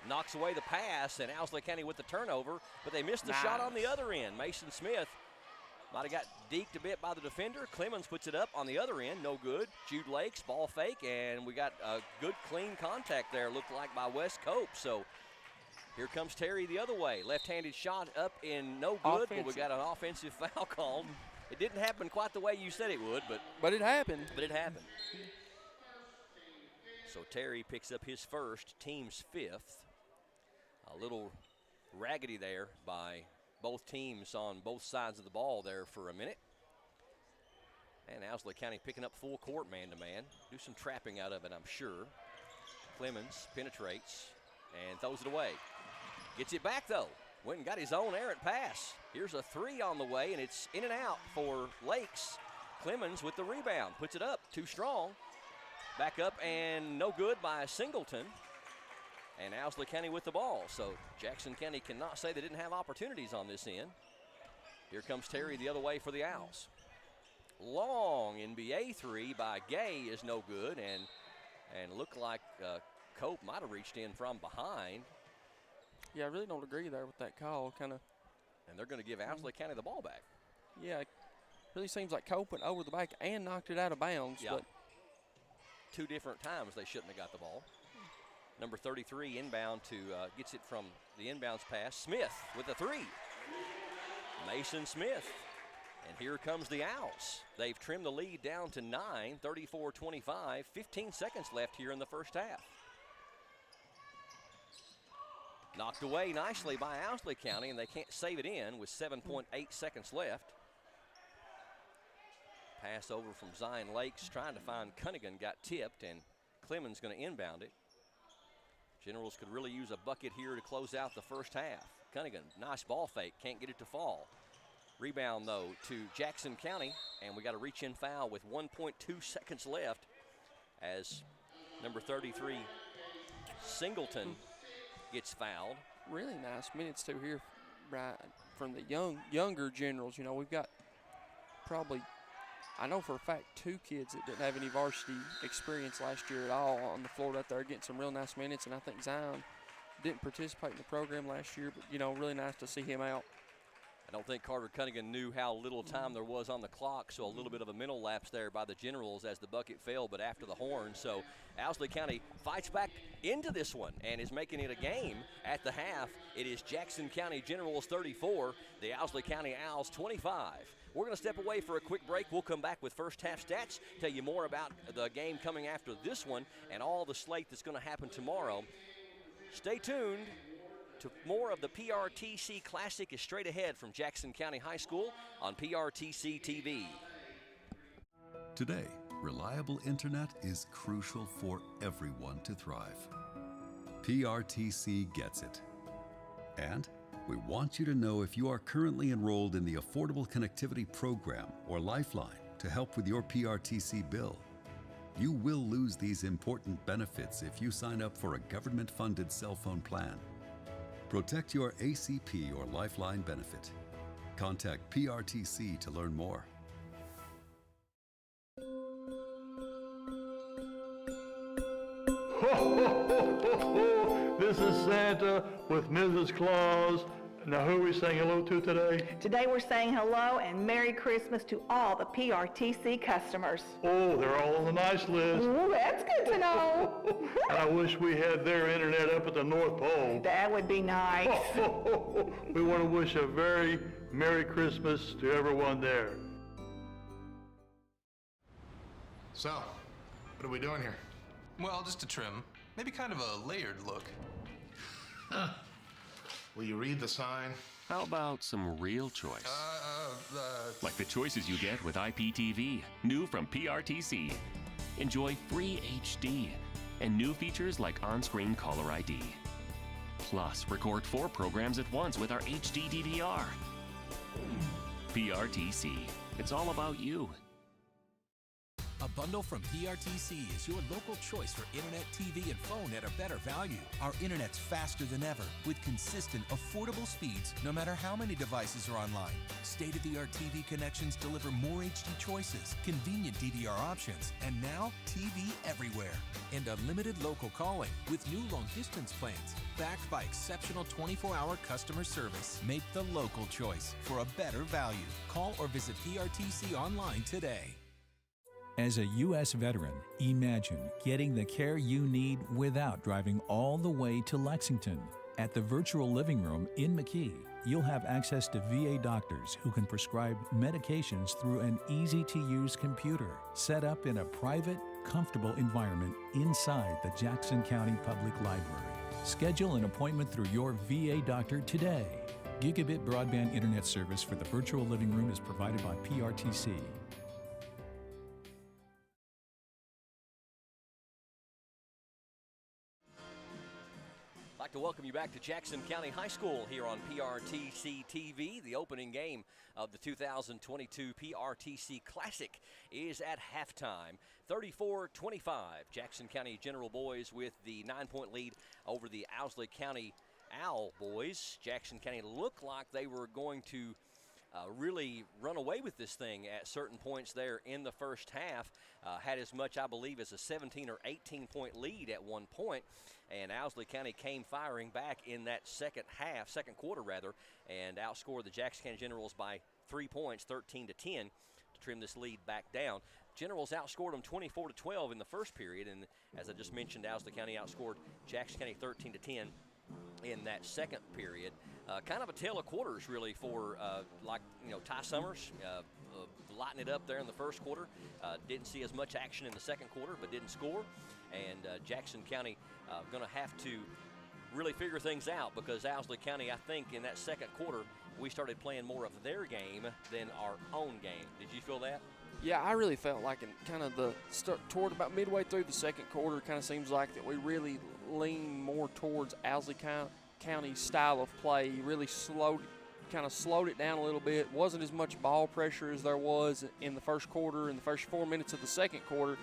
knocks away the pass, and Owsley County with the turnover, but they missed the shot on the other end. Mason Smith might have got deked a bit by the defender. Clemens puts it up on the other end, no good. Jude Lakes, ball fake, and we got a good clean contact there, looked like by Wes Cope. So here comes Terry the other way. Left-handed shot up in no good, but we got an offensive foul called. It didn't happen quite the way you said it would, but it happened. But it happened. So Terry picks up his first, team's 5th. A little raggedy there by both teams on both sides of the ball there for a minute. And Owsley County picking up full court man-to-man. Do some trapping out of it, I'm sure. Clemens penetrates and throws it away. Gets it back, though. Went and got his own errant pass. Here's a 3 on the way, and it's in and out for Lakes. Clemens with the rebound. Puts it up. Too strong. Back up, and no good by Singleton. And Owsley County with the ball. So Jackson County cannot say they didn't have opportunities on this end. Here comes Terry the other way for the Owls. Long NBA 3 by Gay is no good, and looked like Cope might have reached in from behind. Yeah, I really don't agree there with that call. And they're going to give Owsley County the ball back. Yeah, it really seems like Cope went over the back and knocked it out of bounds. Yeah. But 2 different times they shouldn't have got the ball. Number 33 inbound gets it from the inbounds pass. Smith with a 3. Mason Smith. And here comes the Owls. They've trimmed the lead down to 9, 34-25. 15 seconds left here in the first half. Knocked away nicely by Owsley County, and they can't save it in with 7.8 seconds left. Pass over from Zion Lakes, trying to find Cunningham, got tipped, and Clemens going to inbound it. Generals could really use a bucket here to close out the first half. Cunningham, nice ball fake, can't get it to fall. Rebound, though, to Jackson County, and we got a reach-in foul with 1.2 seconds left as number 33, Singleton, gets fouled. Really nice minutes too here, right, from the younger Generals. We've got probably, I know for a fact, 2 kids that didn't have any varsity experience last year at all on the floor out there getting some real nice minutes, and I think Zion didn't participate in the program last year, but, really nice to see him out. I don't think Carter Cunningham knew how little time there was on the clock, so a little bit of a mental lapse there by the Generals as the bucket fell, but after the horn. So Owsley County fights back into this one and is making it a game at the half. It is Jackson County Generals 34, the Owsley County Owls 25. We're going to step away for a quick break. We'll come back with first half stats, tell you more about the game coming after this one and all the slate that's going to happen tomorrow. Stay tuned. To more of the PRTC Classic is straight ahead from Jackson County High School on PRTC TV. Today, reliable internet is crucial for everyone to thrive. PRTC gets it. And we want you to know if you are currently enrolled in the Affordable Connectivity Program or Lifeline to help with your PRTC bill. You will lose these important benefits if you sign up for a government-funded cell phone plan. Protect your ACP or Lifeline benefit. Contact PRTC to learn more. This is Santa with Mrs. Claus. Now, who are we saying hello to today? Today we're saying hello and Merry Christmas to all the PRTC customers. Oh, they're all on the nice list. Ooh, that's good to know. And I wish we had their internet up at the North Pole. That would be nice. We want to wish a very Merry Christmas to everyone there. So, what are we doing here? Well, just a trim. Maybe kind of a layered look. Will you read the sign? How about some real choice? Like the choices you get with IPTV, new from PRTC. Enjoy free HD and new features like on-screen caller ID. Plus, record 4 programs at once with our HD DVR. PRTC, it's all about you. A bundle from PRTC is your local choice for internet, TV, and phone at a better value. Our internet's faster than ever, with consistent, affordable speeds, no matter how many devices are online. State-of-the-art TV connections deliver more HD choices, convenient DVR options, and now TV everywhere. And unlimited local calling with new long-distance plans, backed by exceptional 24-hour customer service. Make the local choice for a better value. Call or visit PRTC online today. As a U.S. veteran, imagine getting the care you need without driving all the way to Lexington. At the Virtual Living Room in McKee, you'll have access to VA doctors who can prescribe medications through an easy-to-use computer set up in a private, comfortable environment inside the Jackson County Public Library. Schedule an appointment through your VA doctor today. Gigabit broadband internet service for the Virtual Living Room is provided by PRTC. I'd like to welcome you back to Jackson County High School here on PRTC TV. The opening game of the 2022 PRTC Classic is at halftime. 34-25, Jackson County General Boys with the 9-point lead over the Owsley County Owl Boys. Jackson County looked like they were going to really run away with this thing at certain points there in the first half. Had as much, I believe, as a 17 or 18-point lead at one point. And Owsley County came firing back in that second quarter, and outscored the Jackson County Generals by 3 points, 13-10, to trim this lead back down. Generals outscored them 24-12 in the first period, and as I just mentioned, Owsley County outscored Jackson County 13-10 in that second period. Kind of a tale of quarters, really, for Ty Summers. Lighting it up there in the first quarter. Didn't see as much action in the second quarter, but didn't score. And Jackson County going to have to really figure things out, because Owsley County, I think, in that second quarter, we started playing more of their game than our own game. Did you feel that? Yeah, I really felt like in kind of toward about midway through the second quarter, it kind of seems like that we really leaned more towards Owsley County's style of play. Really slowed it down a little bit. Wasn't as much ball pressure as there was in the first quarter, in the first 4 minutes of the second quarter,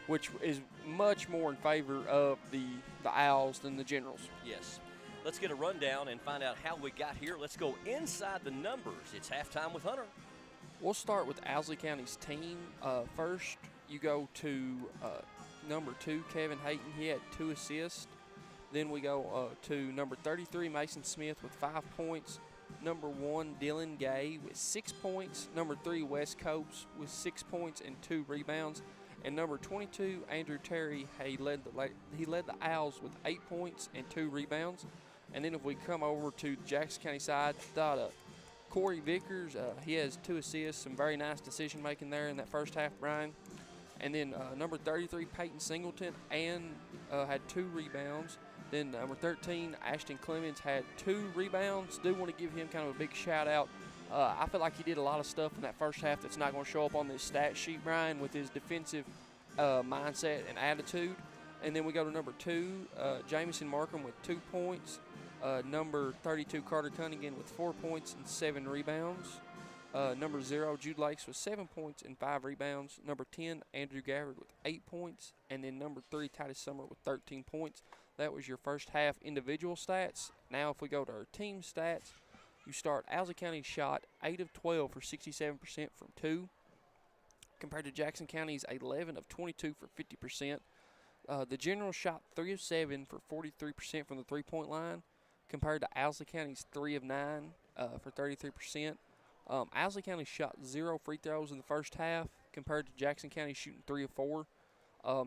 which is much more in favor of the Owls than the Generals. Yes. Let's get a rundown and find out how we got here. Let's go inside the numbers. It's halftime with Hunter. We'll start with Owsley County's team. First, you go to number 2, Kevin Hayton. He had 2 assists. Then we go to number 33, Mason Smith, with 5 points. Number 1, Dylan Gay with 6 points. Number 3, Wes Copes with 6 points and 2 rebounds. And number 22, Andrew Terry, he led the Owls with 8 points and 2 rebounds. And then if we come over to the Jackson County side, Corey Vickers, he has 2 assists, some very nice decision making there in that first half, Brian. And then number 33, Peyton Singleton, and had 2 rebounds. Then number 13, Ashton Clemens, had 2 rebounds. Do want to give him kind of a big shout out. I feel like he did a lot of stuff in that first half that's not going to show up on this stat sheet, Brian, with his defensive mindset and attitude. And then we go to number 2, Jamison Markham with 2 points. Number 32, Carter Cunningham with 4 points and 7 rebounds. Number 0, Jude Lakes with 7 points and 5 rebounds. Number 10, Andrew Gabbard with 8 points. And then number 3, Titus Summer with 13 points. That was your first half individual stats. Now if we go to our team stats, you start Owsley County shot 8 of 12 for 67% from 2, compared to Jackson County's 11 of 22 for 50%. The Generals shot 3 of 7 for 43% from the 3-point line, compared to Owsley County's 3 of 9 for 33%. Owsley County shot 0 free throws in the first half, compared to Jackson County shooting 3 of 4.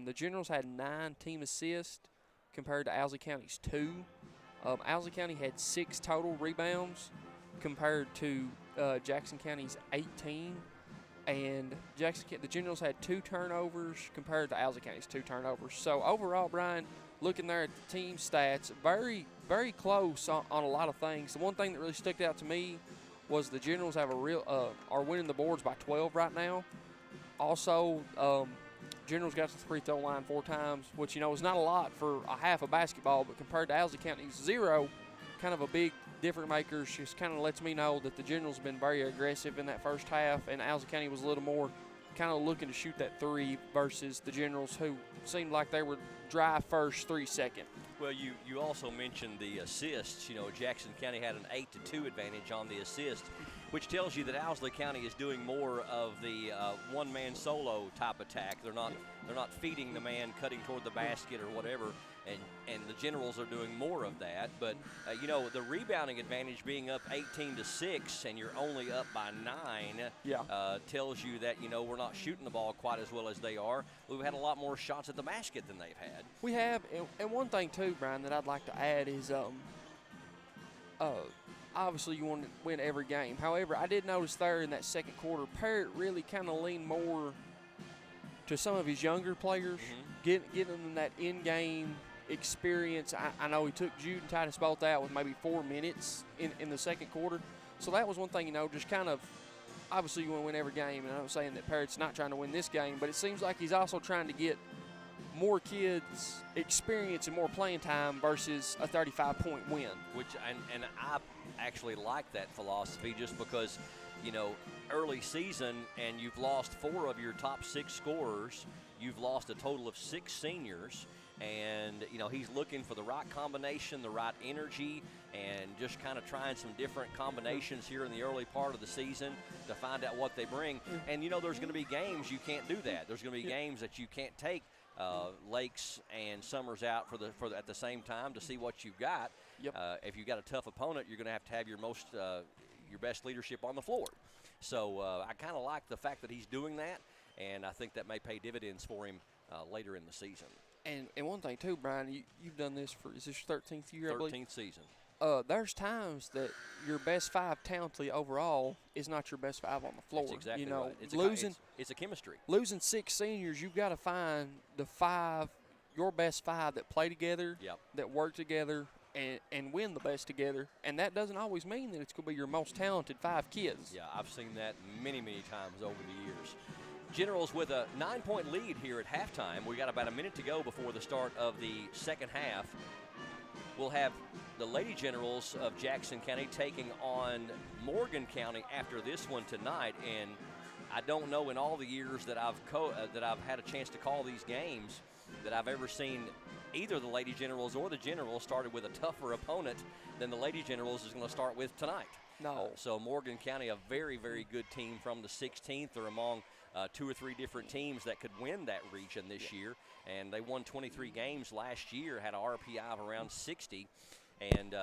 The Generals had 9 team assists, compared to Owsley County's 2. Owsley County had 6 total rebounds, compared to Jackson County's 18. And the Generals had 2 turnovers, compared to Owsley County's 2 turnovers. So overall, Brian, looking there at the team stats, very, very close on a lot of things. The one thing that really stuck out to me was the Generals have are winning the boards by 12 right now. Also, Generals got to the free throw line 4 times, which, is not a lot for a half of basketball, but compared to Owsley County's 0, kind of a big difference maker. Just kind of lets me know that the Generals have been very aggressive in that first half, and Owsley County was a little more kind of looking to shoot that 3 versus the Generals, who seemed like they were dry first, 3 second. Well, you also mentioned the assists. Jackson County had an 8-2 advantage on the assist, which tells you that Owsley County is doing more of the one-man solo type attack. They're not feeding the man cutting toward the basket or whatever, and the Generals are doing more of that. But the rebounding advantage being up 18-6 and you're only up by 9 tells you that we're not shooting the ball quite as well as they are. We've had a lot more shots at the basket than they've had. We have, and one thing too, Brian, that I'd like to add is obviously you want to win every game. However, I did notice there in that second quarter, Parrott really kind of leaned more to some of his younger players, getting them that in-game experience. I know he took Jude and Titus both out with maybe 4 minutes in the second quarter. So that was one thing, just kind of, obviously you want to win every game, and I'm saying that Parrott's not trying to win this game, but it seems like he's also trying to get more kids experience and more playing time versus a 35-point win. Which and I actually like that philosophy, just because early season and you've lost 4 of your top 6 scorers. You've lost a total of 6 seniors, and he's looking for the right combination, the right energy, and just kind of trying some different combinations here in the early part of the season to find out what they bring. And there's going to be games you can't do that. There's going to be games that you can't take Lakes and Summers out for at the same time to see what you've got. If you've got a tough opponent, you're going to have your best leadership on the floor. So I kind of like the fact that he's doing that, and I think that may pay dividends for him later in the season. And one thing too, Brian, you've done this is this your 13th year? 13th season. There's times that your best 5 talently overall is not your best 5 on the floor. That's exactly right. It's a chemistry. Losing 6 seniors, you've got to find your best 5 that play together, that work together, and win the best together. And that doesn't always mean that it's going to be your most talented 5 kids. Yeah, I've seen that many, many times over the years. Generals with a 9-point lead here at halftime. We got about a minute to go before the start of the second half. We'll have the Lady Generals of Jackson County taking on Morgan County after this one tonight. And I don't know in all the years that I've had a chance to call these games that I've ever seen either the Lady Generals or the Generals started with a tougher opponent than the Lady Generals is going to start with tonight. No. So Morgan County, a very, very good team from the 16th. They're among 2 or 3 different teams that could win that region this year. And they won 23 games last year, had an RPI of around 60. And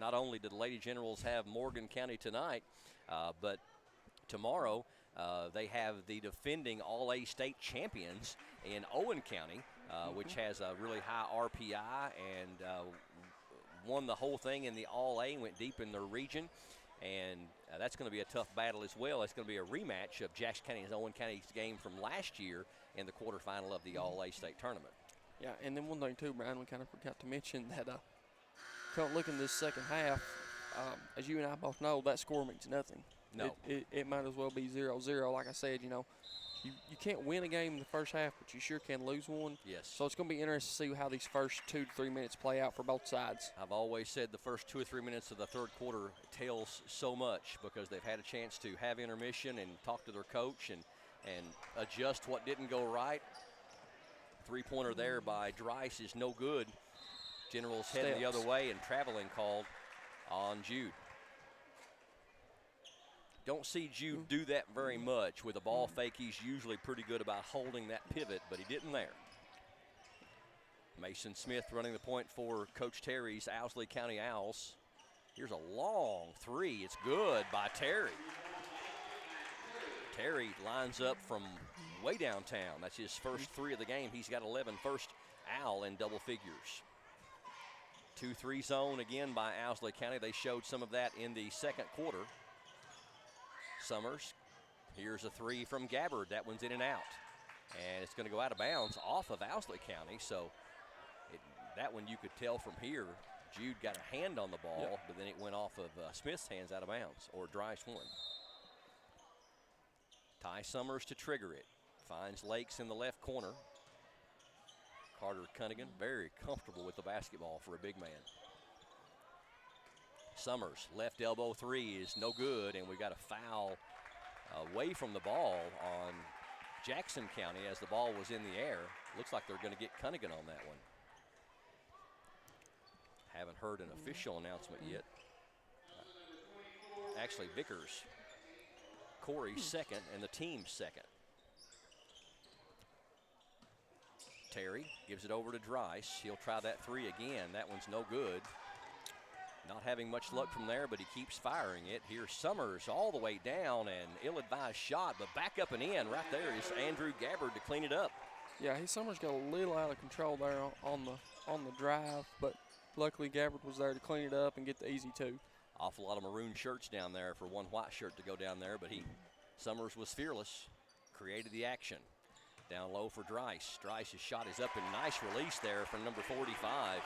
not only did the Lady Generals have Morgan County tonight, but tomorrow they have the defending All-A state champions in Owen County, which has a really high RPI and won the whole thing in the All-A, went deep in their region. And that's going to be a tough battle as well. It's going to be a rematch of Jackson County and Owen County's game from last year in the quarterfinal of the All-A State Tournament. Yeah, and then one thing too, Brian, we kind of forgot to mention that looking this second half, as you and I both know, that score means nothing. No. It might as well be 0-0. Like I said, you can't win a game in the first half, but you sure can lose one. Yes. So it's going to be interesting to see how these first 2 to 3 minutes play out for both sides. I've always said the first 2 or 3 minutes of the third quarter tells so much because they've had a chance to have intermission and talk to their coach and adjust what didn't go right. Three-pointer there by Dreiss is no good. Generals heading the other way and traveling called on Jude. Don't see Jude do that very much. With a ball fake, he's usually pretty good about holding that pivot, but he didn't there. Mason Smith running the point for Coach Terry's Owsley County Owls. Here's a long three. It's good by Terry. Terry lines up from way downtown. That's his first 3 of the game. He's got 11. First Owl in double figures. 2-3 zone again by Owsley County. They showed some of that in the second quarter. Summers, here's a 3 from Gabbard. That one's in and out. And it's going to go out of bounds off of Owsley County. So that one you could tell from here. Jude got a hand on the ball, but then it went off of Smith's hands out of bounds, or Dreiss won. Ty Summers to trigger it. Finds Lakes in the left corner. Carter Cunningham, very comfortable with the basketball for a big man. Summers, left elbow 3 is no good, and we got a foul away from the ball on Jackson County as the ball was in the air. Looks like they're going to get Cunningham on that one. Haven't heard an official announcement yet. Actually, Vickers, Corey's second, and the team's second. Terry gives it over to Dreiss. He'll try that 3 again. That one's no good. Not having much luck from there, but he keeps firing it. Here's Summers all the way down, and ill-advised shot, but back up and in. Right there is Andrew Gabbard to clean it up. Yeah, Summers got a little out of control there on the drive, but luckily Gabbard was there to clean it up and get the easy 2. Awful lot of maroon shirts down there for one white shirt to go down there, but Summers was fearless, created the action. Down low for Dreiss. Dreiss's shot is up, and nice release there from number 45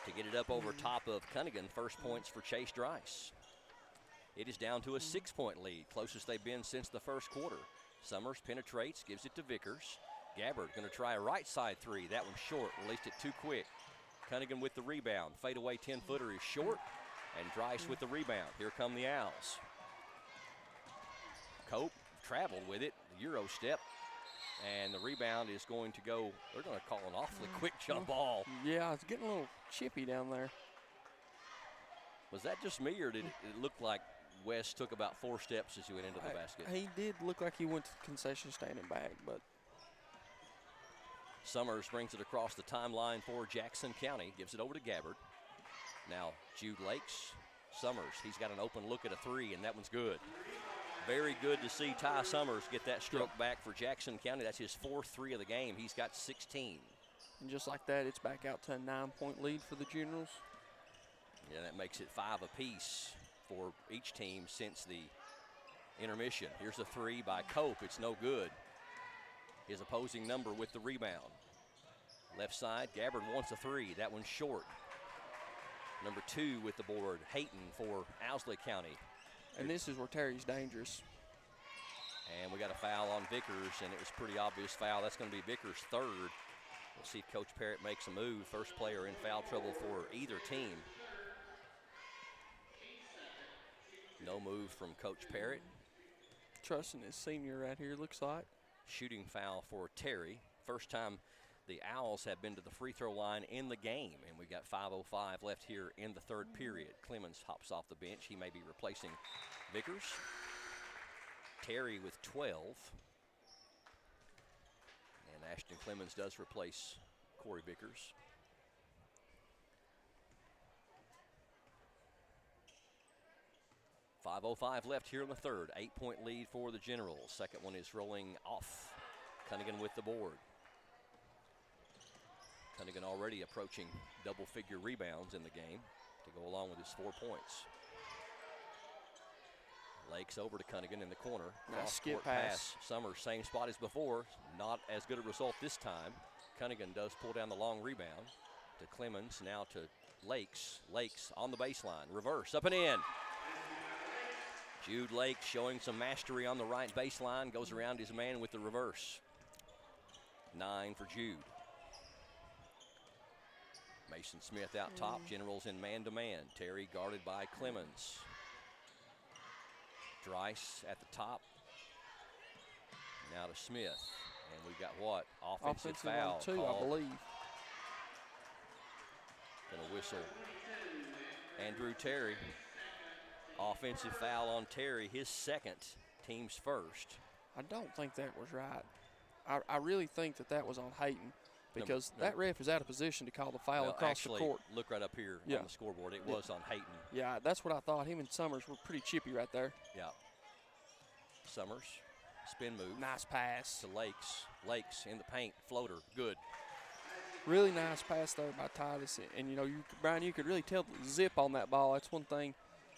to get it up over top of Cunningham. First points for Chase Dreiss. It is down to a 6-point lead, closest they've been since the first quarter. Summers penetrates, gives it to Vickers. Gabbard going to try a right side 3. That one's short, released it too quick. Cunningham with the rebound. Fadeaway 10-footer is short, and Dreiss with the rebound. Here come the Owls. Cope traveled with it, the Euro step, and the rebound is going to go, they're going to call an awfully quick jump ball. Yeah, it's getting a little chippy down there. Was that just me, or did it look like Wes took about 4 steps as he went into the basket? He did look like he went to the concession stand and back, but. Summers brings it across the timeline for Jackson County, gives it over to Gabbard. Now Jude Lakes, Summers, he's got an open look at a 3, and that one's good. Very good to see Ty Summers get that stroke back for Jackson County. That's his 4th 3 of the game. He's got 16. And just like that, it's back out to a 9-point lead for the Generals. Yeah, that makes it 5 apiece for each team since the intermission. Here's a 3 by Cope. It's no good. His opposing number with the rebound. Left side, Gabbard wants a 3. That one's short. Number 2 with the board, Hayton for Owsley County. And this is where Terry's dangerous. And we got a foul on Vickers, and it was a pretty obvious foul. That's going to be Vickers' 3rd. We'll see if Coach Parrott makes a move. First player in foul trouble for either team. No move from Coach Parrott. Trusting his senior right here, looks like. Shooting foul for Terry. First time the Owls have been to the free throw line in the game, and we've got 5:05 left here in the 3rd period. Clemens hops off the bench. He may be replacing Vickers. Terry with 12. And Ashton Clemens does replace Corey Vickers. .505 left here in the 3rd. 8-point lead for the Generals. Second one is rolling off. Cunningham with the board. Cunningham already approaching double-figure rebounds in the game to go along with his 4 points. Lakes over to Cunningham in the corner. Nice skip Cross-court pass. Summers, same spot as before. Not as good a result this time. Cunningham does pull down the long rebound to Clemens, now to Lakes. Lakes on the baseline. Reverse, up and in. Jude Lakes showing some mastery on the right baseline. Goes around his man with the reverse. 9 for Jude. Mason Smith out top. Generals in man-to-man. Terry guarded by Clemens. Dreiss at the top. Now to Smith. And we've got what? Offensive foul. Two, I believe. Gonna whistle Andrew Terry. Offensive foul on Terry, his second, team's first. I don't think that was right. I really think that was on Hayton, because that ref is out of position to call the foul across the court. Look right up here on the scoreboard. It was on Hayton. Yeah, that's what I thought. Him and Summers were pretty chippy right there. Yeah. Summers, spin move. Nice pass. To Lakes. Lakes in the paint, floater, good. Really nice pass there by Titus. And, you know, Brian, you could really tell the zip on that ball. That's one thing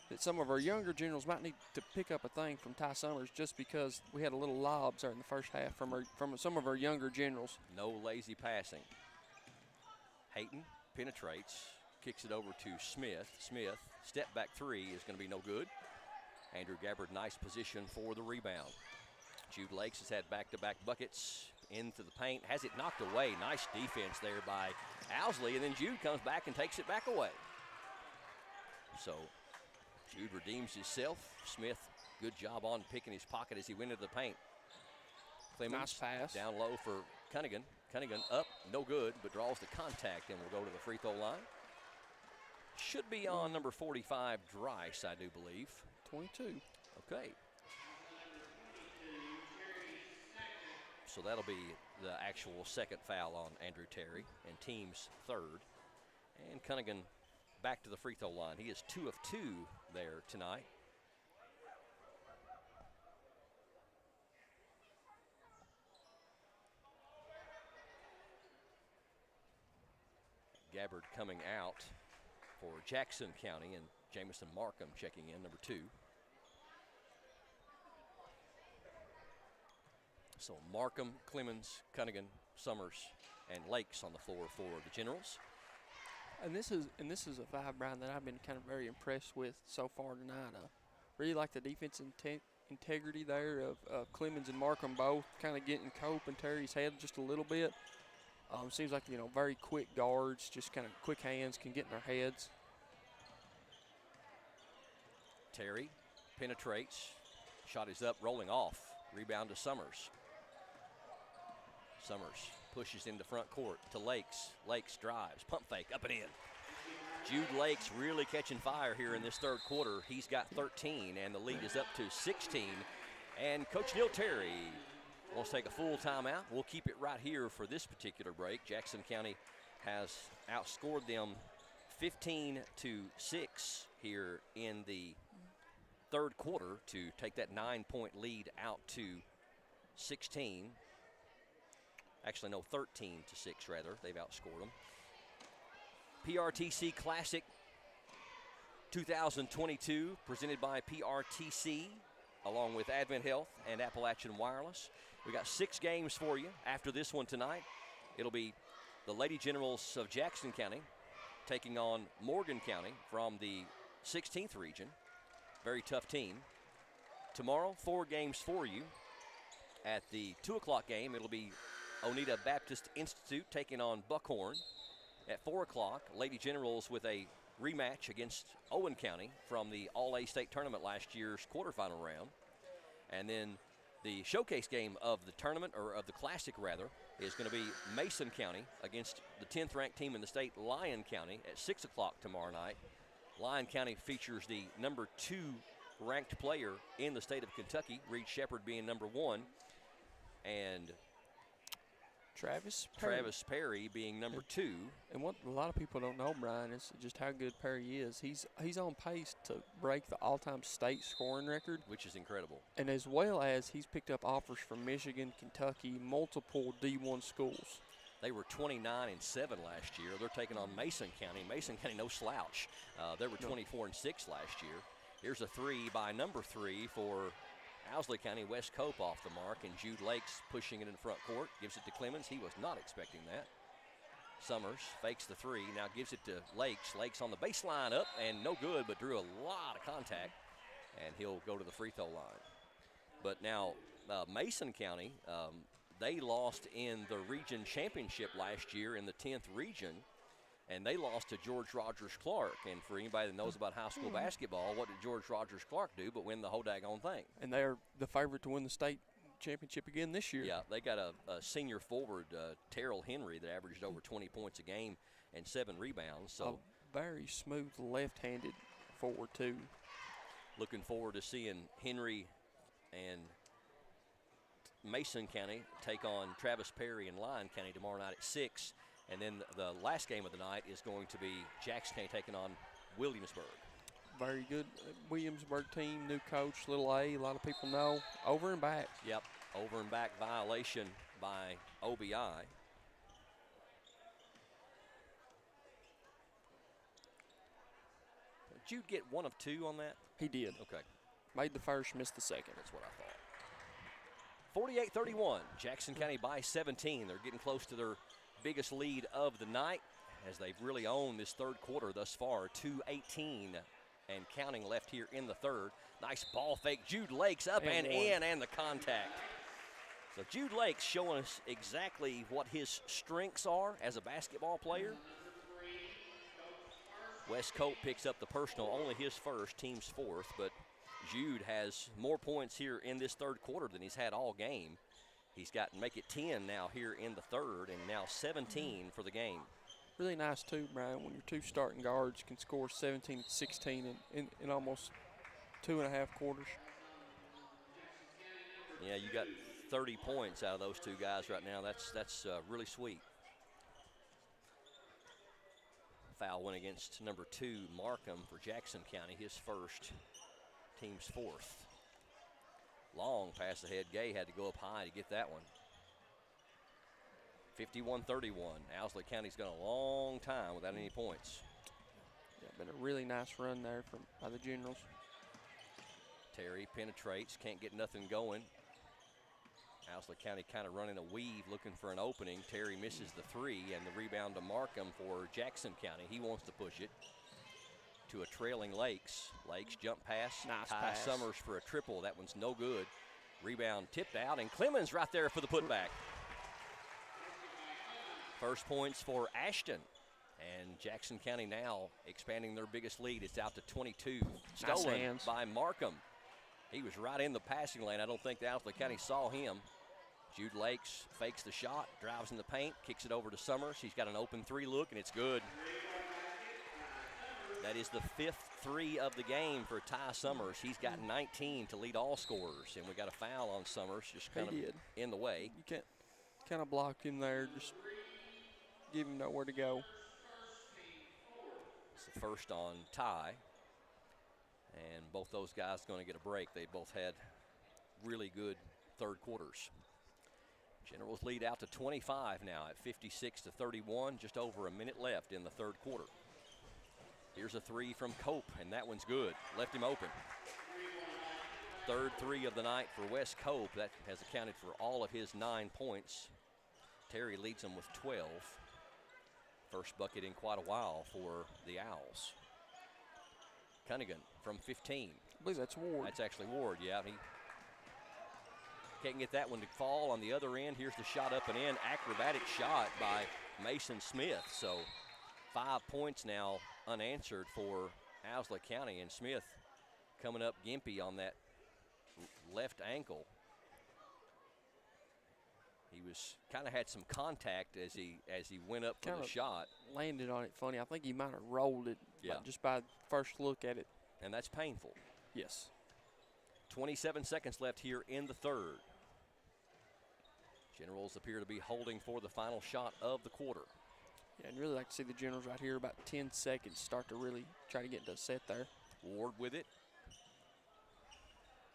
that some of our younger generals might need to pick up a thing from Ty Summers, just because we had a little lobs there in the first half from some of our younger generals. No lazy passing. Hayton penetrates, kicks it over to Smith. Smith, step back three is going to be no good. Andrew Gabbard, nice position for the rebound. Jude Lakes has had back-to-back buckets into the paint, has it knocked away. Nice defense there by Owsley, and then Jude comes back and takes it back away. So Jude redeems himself. Smith, good job on picking his pocket as he went into the paint. Clemens, nice pass. Down low for Cunningham. Cunningham up, no good, but draws the contact and will go to the free throw line. Should be on number 45, Dreiss, I do believe. 22. Okay. So that'll be the actual second foul on Andrew Terry, and team's third. And Cunningham back to the free throw line. He is 2 of 2 there tonight. Gabbard coming out for Jackson County, and Jamison Markham checking in, number 2. So Markham, Clemens, Cunningham, Summers, and Lakes on the floor for the Generals. And this is a vibe, Brian, that I've been kind of very impressed with so far tonight. Really like the defense integrity there of Clemens and Markham both kind of getting Cope and Terry's head just a little bit. Seems like, you know, very quick guards, just kind of quick hands, can get in their heads. Terry penetrates. Shot is up, rolling off. Rebound to Summers. Summers pushes into front court to Lakes. Lakes drives, pump fake, up and in. Jude Lakes really catching fire here in this third quarter. He's got 13, and the lead is up to 16. And Coach Neil Terry wants to take a full timeout. We'll keep it right here for this particular break. Jackson County has outscored them 15-6 here in the third quarter to take that 9-point lead out to 16. Actually, no, 13-6 rather. They've outscored them. PRTC Classic 2022 presented by PRTC along with Advent Health and Appalachian Wireless. We got 6 games for you after this one tonight. It'll be the Lady Generals of Jackson County taking on Morgan County from the 16th region. Very tough team. Tomorrow, 4 games for you. At the 2 o'clock game, it'll be Oneida Baptist Institute taking on Buckhorn. At 4 o'clock, Lady Generals with a rematch against Owen County from the All-A State Tournament last year's quarterfinal round. And then the showcase game of the tournament, or of the Classic rather, is going to be Mason County against the 10th ranked team in the state, Lyon County, at 6 o'clock tomorrow night. Lyon County features the number 2 ranked player in the state of Kentucky, Reed Shepard being number 1, and Travis Perry being number 2. And what a lot of people don't know, Brian, is just how good Perry is. He's on pace to break the all-time state scoring record, which is incredible. And as well as he's picked up offers from Michigan, Kentucky, multiple D1 schools. They were 29-7 last year. They're taking on Mason County. Mason County, no slouch. They were 24-6 last year. Here's a three by number 3 for Owsley County. West Cope off the mark, and Jude Lakes pushing it in front court. Gives it to Clemens. He was not expecting that. Summers fakes the three, now gives it to Lakes. Lakes on the baseline up and no good, but drew a lot of contact, and he'll go to the free throw line. But now Mason County, they lost in the region championship last year in the 10th region, and they lost to George Rogers Clark. And for anybody that knows about high school basketball, what did George Rogers Clark do but win the whole daggone thing? And they're the favorite to win the state championship again this year. Yeah, they got a senior forward, Terrell Henry, that averaged over 20 points a game and 7 rebounds. So a very smooth left-handed forward too. Looking forward to seeing Henry and Mason County take on Travis Perry and Lyon County tomorrow night at 6. And then the last game of the night is going to be Jackson County taking on Williamsburg. Very good Williamsburg team, new coach, little A lot of people know. Over and back. Yep, over and back violation by OBI. Did you get 1 of 2 on that? He did. Okay. Made the first, missed the second. That's what I thought. 48-31, Jackson County by 17. They're getting close to their biggest lead of the night as they've really owned this third quarter thus far. 2:18 and counting left here in the third. Nice ball fake. Jude Lakes up and in, and the contact. So Jude Lakes showing us exactly what his strengths are as a basketball player. West Cope picks up the personal, only his first, team's 4th, but Jude has more points here in this third quarter than he's had all game. He's got to make it 10 now here in the third, and now 17 for the game. Really nice too, Brian, when your 2 starting guards can score 17 to 16 in almost 2.5 quarters. Yeah, you got 30 points out of those 2 guys right now. That's really sweet. Foul went against number 2, Markham, for Jackson County, his first, team's 4th. Long pass ahead. Gay had to go up high to get that one. 51-31. Owsley County's gone a long time without any points. Yeah, been a really nice run there by the Generals. Terry penetrates, can't get nothing going. Owsley County kind of running a weave, looking for an opening. Terry misses the 3, and the rebound to Markham for Jackson County. He wants to push it to a trailing Lakes. Lakes jump pass. Nice Ty pass. Summers for a triple. That one's no good. Rebound tipped out, and Clemens right there for the putback. First points for Ashton. And Jackson County now expanding their biggest lead. It's out to 22. Nice Stolen hands by Markham. He was right in the passing lane. I don't think the Owsley County saw him. Jude Lakes fakes the shot, drives in the paint, kicks it over to Summers. He's got an open 3 look, and it's good. That is the 5th 3 of the game for Ty Summers. He's got 19 to lead all scorers, and we got a foul on Summers, just kind of in the way. You can't kind of block him there, just give him nowhere to go. It's the first on Ty, and both those guys going to get a break. They both had really good third quarters. Generals lead out to 25 now at 56-31, just over a minute left in the third quarter. Here's a 3 from Cope, and that one's good. Left him open. Third 3 of the night for West Cope. That has accounted for all of his 9 points. Terry leads them with 12. First bucket in quite a while for the Owls. Cunningham from 15. I believe that's Ward. That's actually Ward, yeah. He can't get that one to fall on the other end. Here's the shot up and in. Acrobatic shot by Mason Smith. So 5 points now unanswered for Owsley County, and Smith coming up gimpy on that left ankle. He was kind of had some contact as he went up for the shot. Landed on it funny. I think he might have rolled it just by first look at it. And that's painful. Yes. 27 seconds left here in the third. Generals appear to be holding for the final shot of the quarter. Yeah, I'd really like to see the Generals right here about 10 seconds start to really try to get into a set there. Ward with it.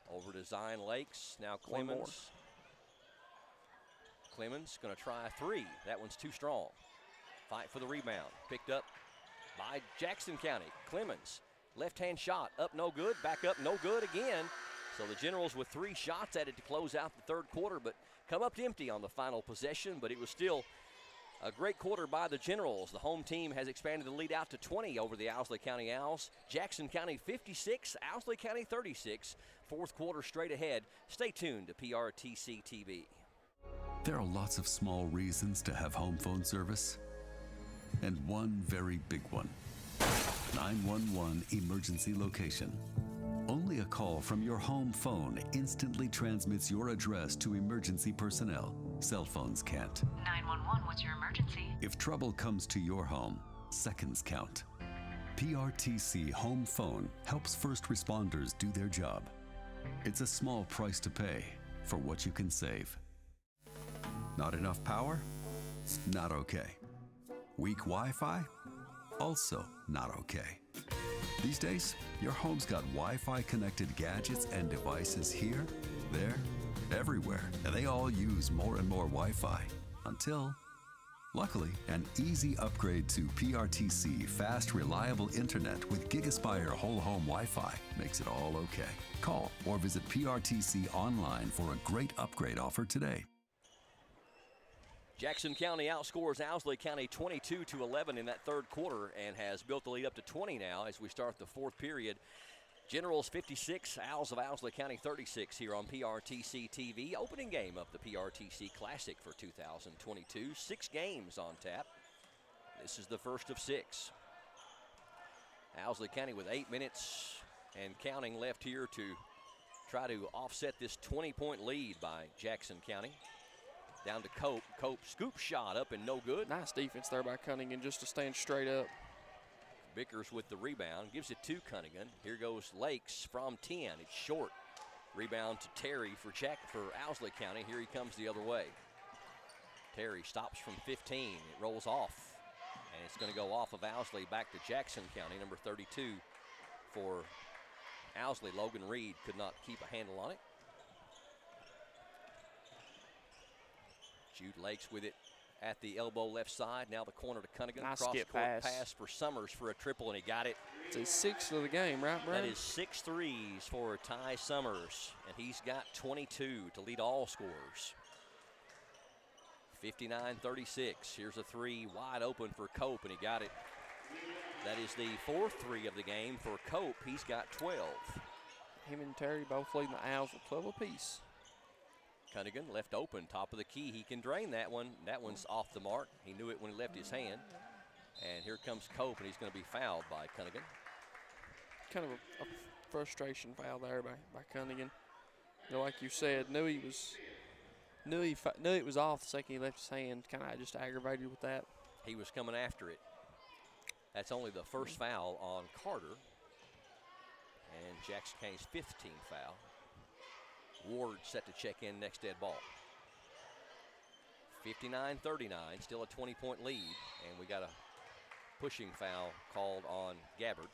Over to Zion Lakes. Now Clemens. Clemens going to try a 3. That one's too strong. Fight for the rebound. Picked up by Jackson County. Clemens Left-hand shot, up no good, back up no good again. So the Generals with 3 shots at it to close out the third quarter, but come up empty on the final possession, but it was still a great quarter by the Generals. The home team has expanded the lead out to 20 over the Owsley County Owls. Jackson County 56, Owsley County 36. Fourth quarter straight ahead. Stay tuned to PRTC TV. There are lots of small reasons to have home phone service, and one very big one. 911 emergency location. Only a call from your home phone instantly transmits your address to emergency personnel. Cell phones can't. 911, what's your emergency? If trouble comes to your home, seconds count. PRTC Home Phone helps first responders do their job. It's a small price to pay for what you can save. Not enough power? Not okay. Weak Wi-Fi? Also not okay. These days, your home's got Wi-Fi connected gadgets and devices here, there, everywhere, and they all use more and more Wi-Fi until, luckily, an easy upgrade to PRTC fast, reliable internet with GigaSpire whole home Wi-Fi makes it all okay. Call or visit PRTC online for a great upgrade offer today. Jackson County outscores Owsley County 22-11 in that third quarter and has built the lead up to 20 now as we start the fourth period. Generals 56, Owls of Owsley County 36 here on PRTC TV. Opening game of the PRTC Classic for 2022. 6 games on tap. This is the first of 6. Owsley County with 8 minutes and counting left here to try to offset this 20-point lead by Jackson County. Down to Cope. Cope scoop shot up and no good. Nice defense there by Cunningham just to stand straight up. Vickers with the rebound. Gives it to Cunningham. Here goes Lakes from 10. It's short. Rebound to Terry for Owsley County. Here he comes the other way. Terry stops from 15. It rolls off. And it's going to go off of Owsley back to Jackson County. Number 32 for Owsley. Logan Reed could not keep a handle on it. Jude Lakes with it at the elbow left side. Now the corner to Cunningham. Nice Cross-court skip pass for Summers for a triple, and he got it. It's his 6th of the game, right, Brad? That is 6 threes for Ty Summers, and he's got 22 to lead all scorers. 59-36. Here's a 3 wide open for Cope, and he got it. That is the 4th 3 of the game for Cope. He's got 12. Him and Terry both leading the Owls with 12 apiece. Cunningham left open, top of the key. He can drain that one. That one's off the mark. He knew it when he left his hand. And here comes Cope, and he's going to be fouled by Cunningham. Kind of a frustration foul there by Cunningham. You know, like you said, knew it was off the second he left his hand. Kind of just aggravated with that. He was coming after it. That's only the first foul on Carter. And Jackson County's 15th foul. Ward set to check in next dead ball. 59-39, still a 20-point lead, and we got a pushing foul called on Gabbard.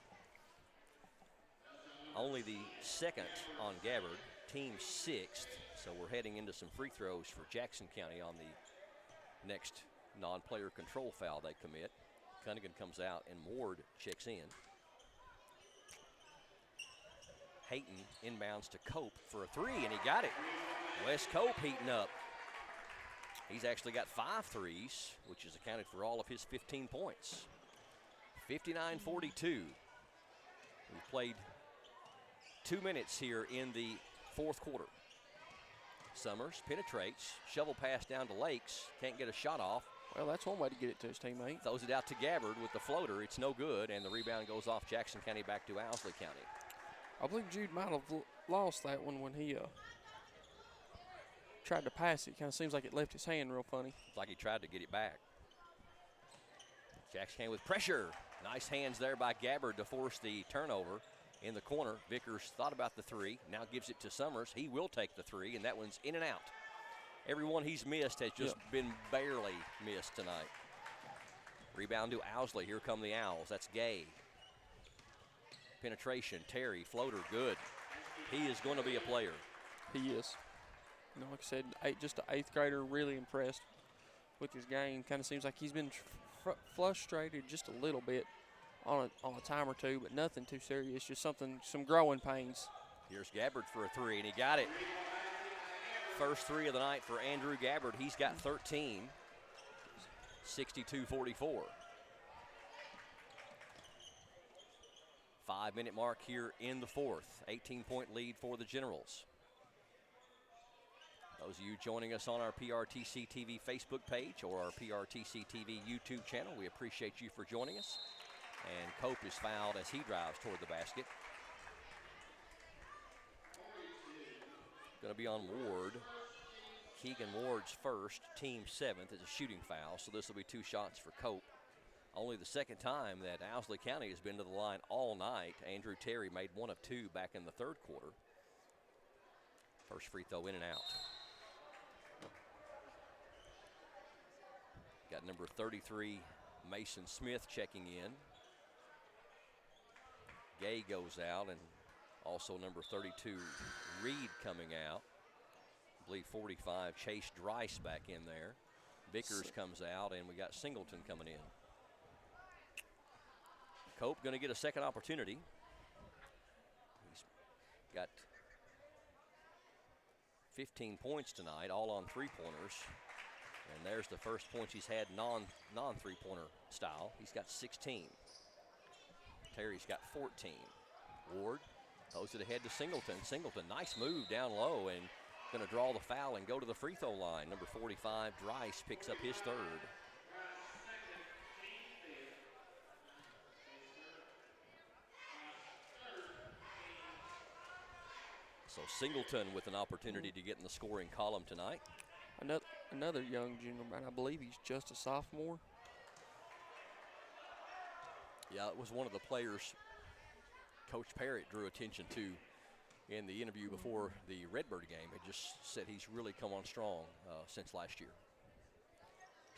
Only the 2nd on Gabbard, team 6th, so we're heading into some free throws for Jackson County on the next non-player control foul they commit. Cunningham comes out and Ward checks in. Hayton inbounds to Cope for a 3, and he got it. Wes Cope heating up. He's actually got 5 threes, which has accounted for all of his 15 points. 59-42. We've played 2 minutes here in the fourth quarter. Summers penetrates, shovel pass down to Lakes, can't get a shot off. Well, that's one way to get it to his teammate. Throws it out to Gabbard with the floater. It's no good, and the rebound goes off Jackson County back to Owsley County. I believe Jude might have lost that one when he tried to pass it. Kind of seems like it left his hand real funny. It's like he tried to get it back. Jackson County with pressure. Nice hands there by Gabbard to force the turnover in the corner. Vickers thought about the 3, now gives it to Summers. He will take the 3, and that one's in and out. Every one he's missed has just been barely missed tonight. Rebound to Owsley. Here come the Owls. That's Gay. Penetration, Terry, floater, good. He is going to be a player. He is. You know, like I said, just an 8th grader, really impressed with his game. Kind of seems like he's been frustrated just a little bit on a time or two, but nothing too serious, just some growing pains. Here's Gabbard for a three, and he got it. First three of the night for Andrew Gabbard. He's got 13, 62-44. 5-minute mark here in the fourth. 18-point lead for the Generals. Those of you joining us on our PRTC TV Facebook page or our PRTC TV YouTube channel, we appreciate you for joining us. And Cope is fouled as he drives toward the basket. Going to be on Ward. Keegan Ward's first, team 7th. It's a shooting foul, so this will be 2 shots for Cope. Only the second time that Owsley County has been to the line all night. Andrew Terry made 1 of 2 back in the third quarter. First free throw in and out. Got number 33, Mason Smith, checking in. Gay goes out, and also number 32, Reed coming out. I believe 45, Chase Drice back in there. Vickers comes out, and we got Singleton coming in. Cope going to get a second opportunity. He's got 15 points tonight, all on three-pointers. And there's the first points he's had non-three-pointer style. He's got 16. Terry's got 14. Ward throws it ahead to Singleton. Singleton, nice move down low and going to draw the foul and go to the free throw line. Number 45, Drice, picks up his third. So Singleton with an opportunity to get in the scoring column tonight. Another young junior man, I believe he's just a sophomore. Yeah, it was one of the players Coach Parrott drew attention to in the interview before the Redbird game. He just said he's really come on strong since last year.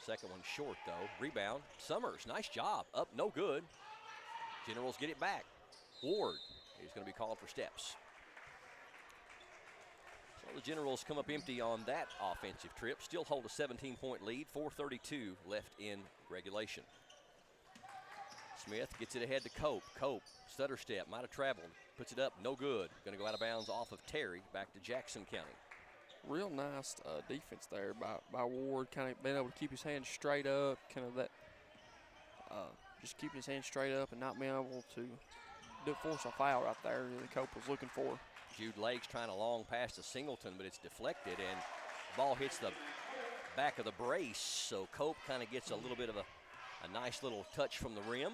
Second one short, though. Rebound, Summers, nice job. Up, no good. Generals get it back. Ward is going to be called for steps. So the Generals come up empty on that offensive trip. Still hold a 17-point lead, 4:32 left in regulation. Smith gets it ahead to Cope. Cope, stutter step, might have traveled. Puts it up, no good. Going to go out of bounds off of Terry, back to Jackson County. Real nice defense there by Ward, kind of being able to keep his hands straight up, kind of that, just keeping his hands straight up and not being able to force a foul right there that Cope was looking for. Jude Lake's trying a long pass to Singleton, but it's deflected, and the ball hits the back of the brace, so Cope kind of gets a little bit of a nice little touch from the rim.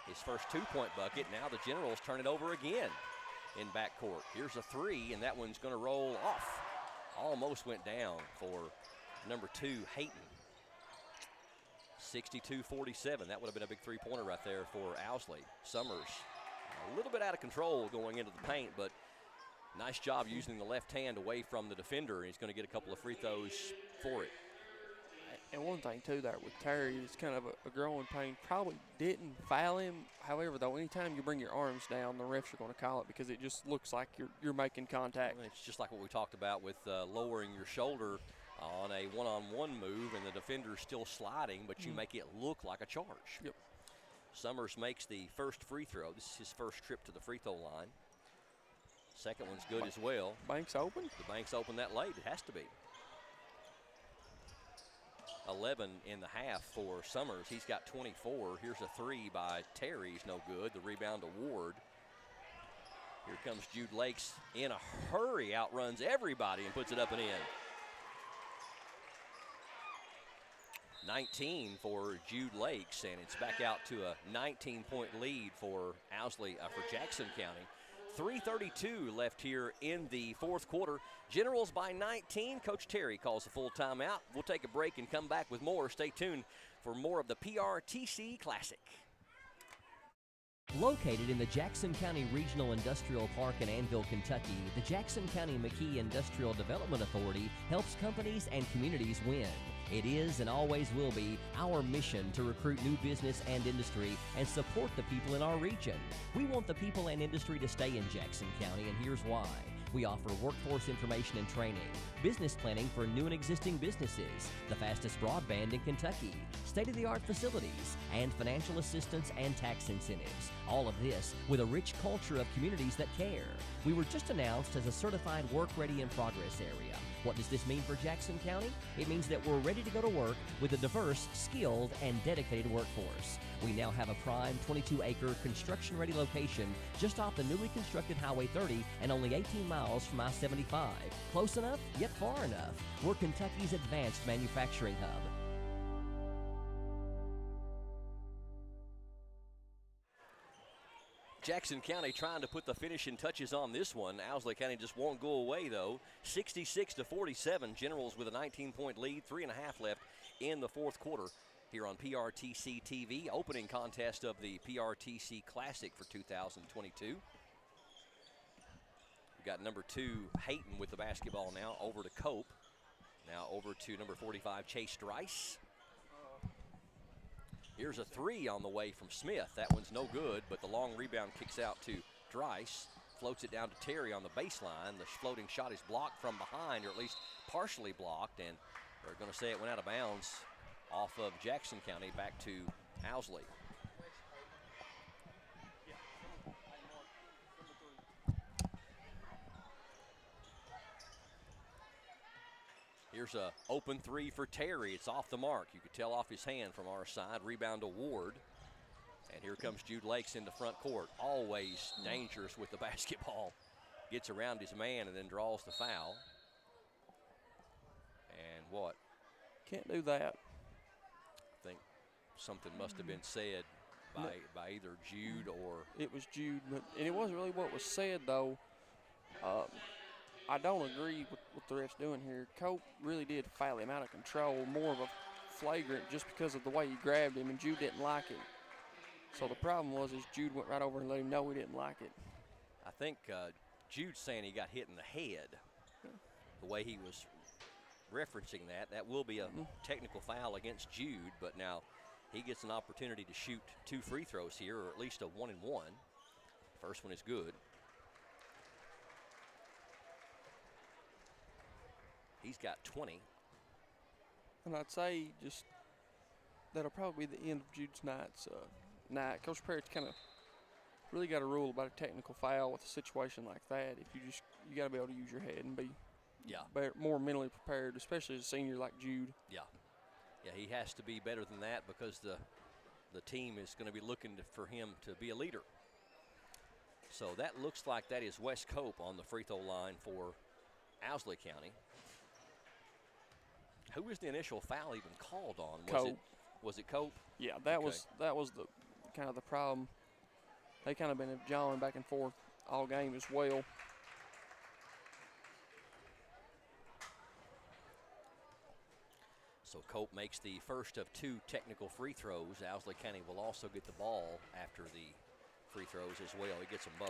His first 2-point bucket. Now the Generals turn it over again in backcourt. Here's a three, and that one's going to roll off. Almost went down for number 2, Hayton. 62-47. That would have been a big three-pointer right there for Owsley. Summers a little bit out of control going into the paint, but nice job using the left hand away from the defender. He's going to get a couple of free throws for it. And one thing, too, there with Terry is kind of a growing pain. Probably didn't foul him. However, though, anytime you bring your arms down, the refs are going to call it because it just looks like you're making contact. It's just like what we talked about with lowering your shoulder on a one-on-one move, and the defender's still sliding, but you make it look like a charge. Yep. Summers makes the first free throw. This is his first trip to the free throw line. Second one's good as well. Bank's open? The bank's open that late. It has to be. 11 in the half for Summers. He's got 24. Here's a three by Terry. He's no good. The rebound to Ward. Here comes Jude Lakes in a hurry. Outruns everybody and puts it up and in. 19 for Jude Lakes, and it's back out to a 19-point lead for Owsley, for Jackson County. 3:32 left here in the fourth quarter. Generals by 19. Coach Terry calls a full timeout. We'll take a break and come back with more. Stay tuned for more of the PRTC Classic. Located in the Jackson County Regional Industrial Park in Annville, Kentucky, the Jackson County McKee Industrial Development Authority helps companies and communities win. It is and always will be our mission to recruit new business and industry and support the people in our region. We want the people and industry to stay in Jackson County, and here's why. We offer workforce information and training, business planning for new and existing businesses, the fastest broadband in Kentucky, state-of-the-art facilities, and financial assistance and tax incentives. All of this with a rich culture of communities that care. We were just announced as a certified work-ready in progress area. What does this mean for Jackson County? It means that we're ready to go to work with a diverse, skilled, and dedicated workforce. We now have a prime 22-acre construction-ready location just off the newly constructed Highway 30 and only 18 miles from I-75. Close enough, yet far enough. We're Kentucky's advanced manufacturing hub. Jackson County trying to put the finishing touches on this one. Owsley County just won't go away, though. 66-47. Generals with a 19-point lead, 3.5 left in the fourth quarter here on PRTC TV. Opening contest of the PRTC Classic for 2022. We've got number 2, Hayton, with the basketball now. Over to Cope. Now over to number 45, Chase Rice. Here's a 3 on the way from Smith. That one's no good, but the long rebound kicks out to Drice. Floats it down to Terry on the baseline. The floating shot is blocked from behind, or at least partially blocked, and they're going to say it went out of bounds off of Jackson County back to Owsley. Here's a open 3 for Terry. It's off the mark. You could tell off his hand from our side. Rebound to Ward. And here comes Jude Lakes into front court. Always dangerous with the basketball. Gets around his man and then draws the foul. And what? Can't do that. I think something must have been said by either Jude or... It was Jude, and it wasn't really what was said, though. I don't agree with what the ref's doing here. Cope really did foul him out of control, more of a flagrant just because of the way he grabbed him, and Jude didn't like it. So the problem was is Jude went right over and let him know he didn't like it. I think Jude's saying he got hit in the head. The way he was referencing that will be a technical foul against Jude, but now he gets an opportunity to shoot 2 free throws here, or at least a 1-and-1. First one is good. He's got 20. And I'd say just that'll probably be the end of Jude's night. Coach Parrott's kind of really got a rule about a technical foul with a situation like that. If you got to be able to use your head and be more mentally prepared, especially as a senior like Jude. Yeah, he has to be better than that because the team is going to be looking for him to be a leader. So that looks like that is Wes Cope on the free throw line for Owsley County. Who was the initial foul even called on? Cope. Was it Cope? Yeah, that was the kind of the problem. They kind of been jawing back and forth all game as well. So Cope makes the first of 2 technical free throws. Owsley County will also get the ball after the free throws as well. He gets them both.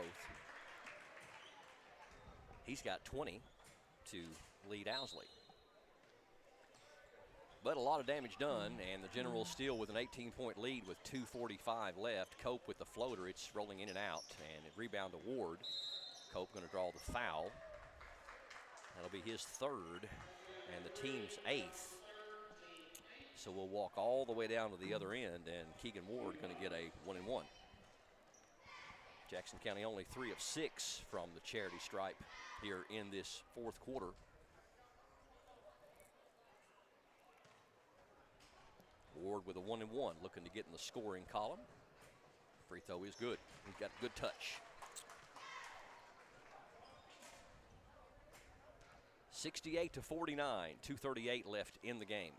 He's got 20 to lead Owsley. But a lot of damage done, and the Generals still with an 18-point lead with 2:45 left. Cope with the floater. It's rolling in and out, and a rebound to Ward. Cope going to draw the foul. That'll be his 3rd, and the team's 8th. So we'll walk all the way down to the other end, and Keegan Ward going to get a 1-and-1. Jackson County only 3 of 6 from the charity stripe here in this fourth quarter. Ward with a 1-and-1, looking to get in the scoring column. Free throw is good. He's got a good touch. 68-49, 2:38 left in the game.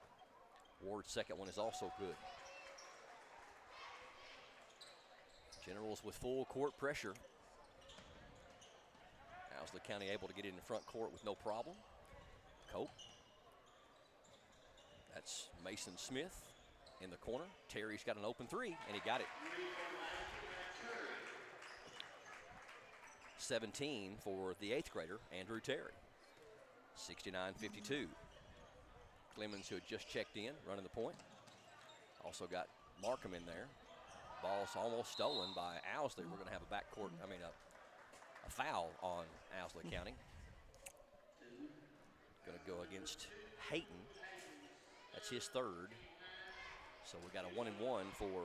Ward's second one is also good. Generals with full court pressure. Owsley County able to get in the front court with no problem. Cope. That's Mason Smith in the corner. Terry's got an open 3, and he got it. 17 for the 8th grader, Andrew Terry. 69-52. Clemens, who had just checked in, running the point. Also got Markham in there. Ball's almost stolen by Owsley. We're going to have a foul on Owsley County. Going to go against Hayton. That's his 3rd. So we got a 1-and-1 for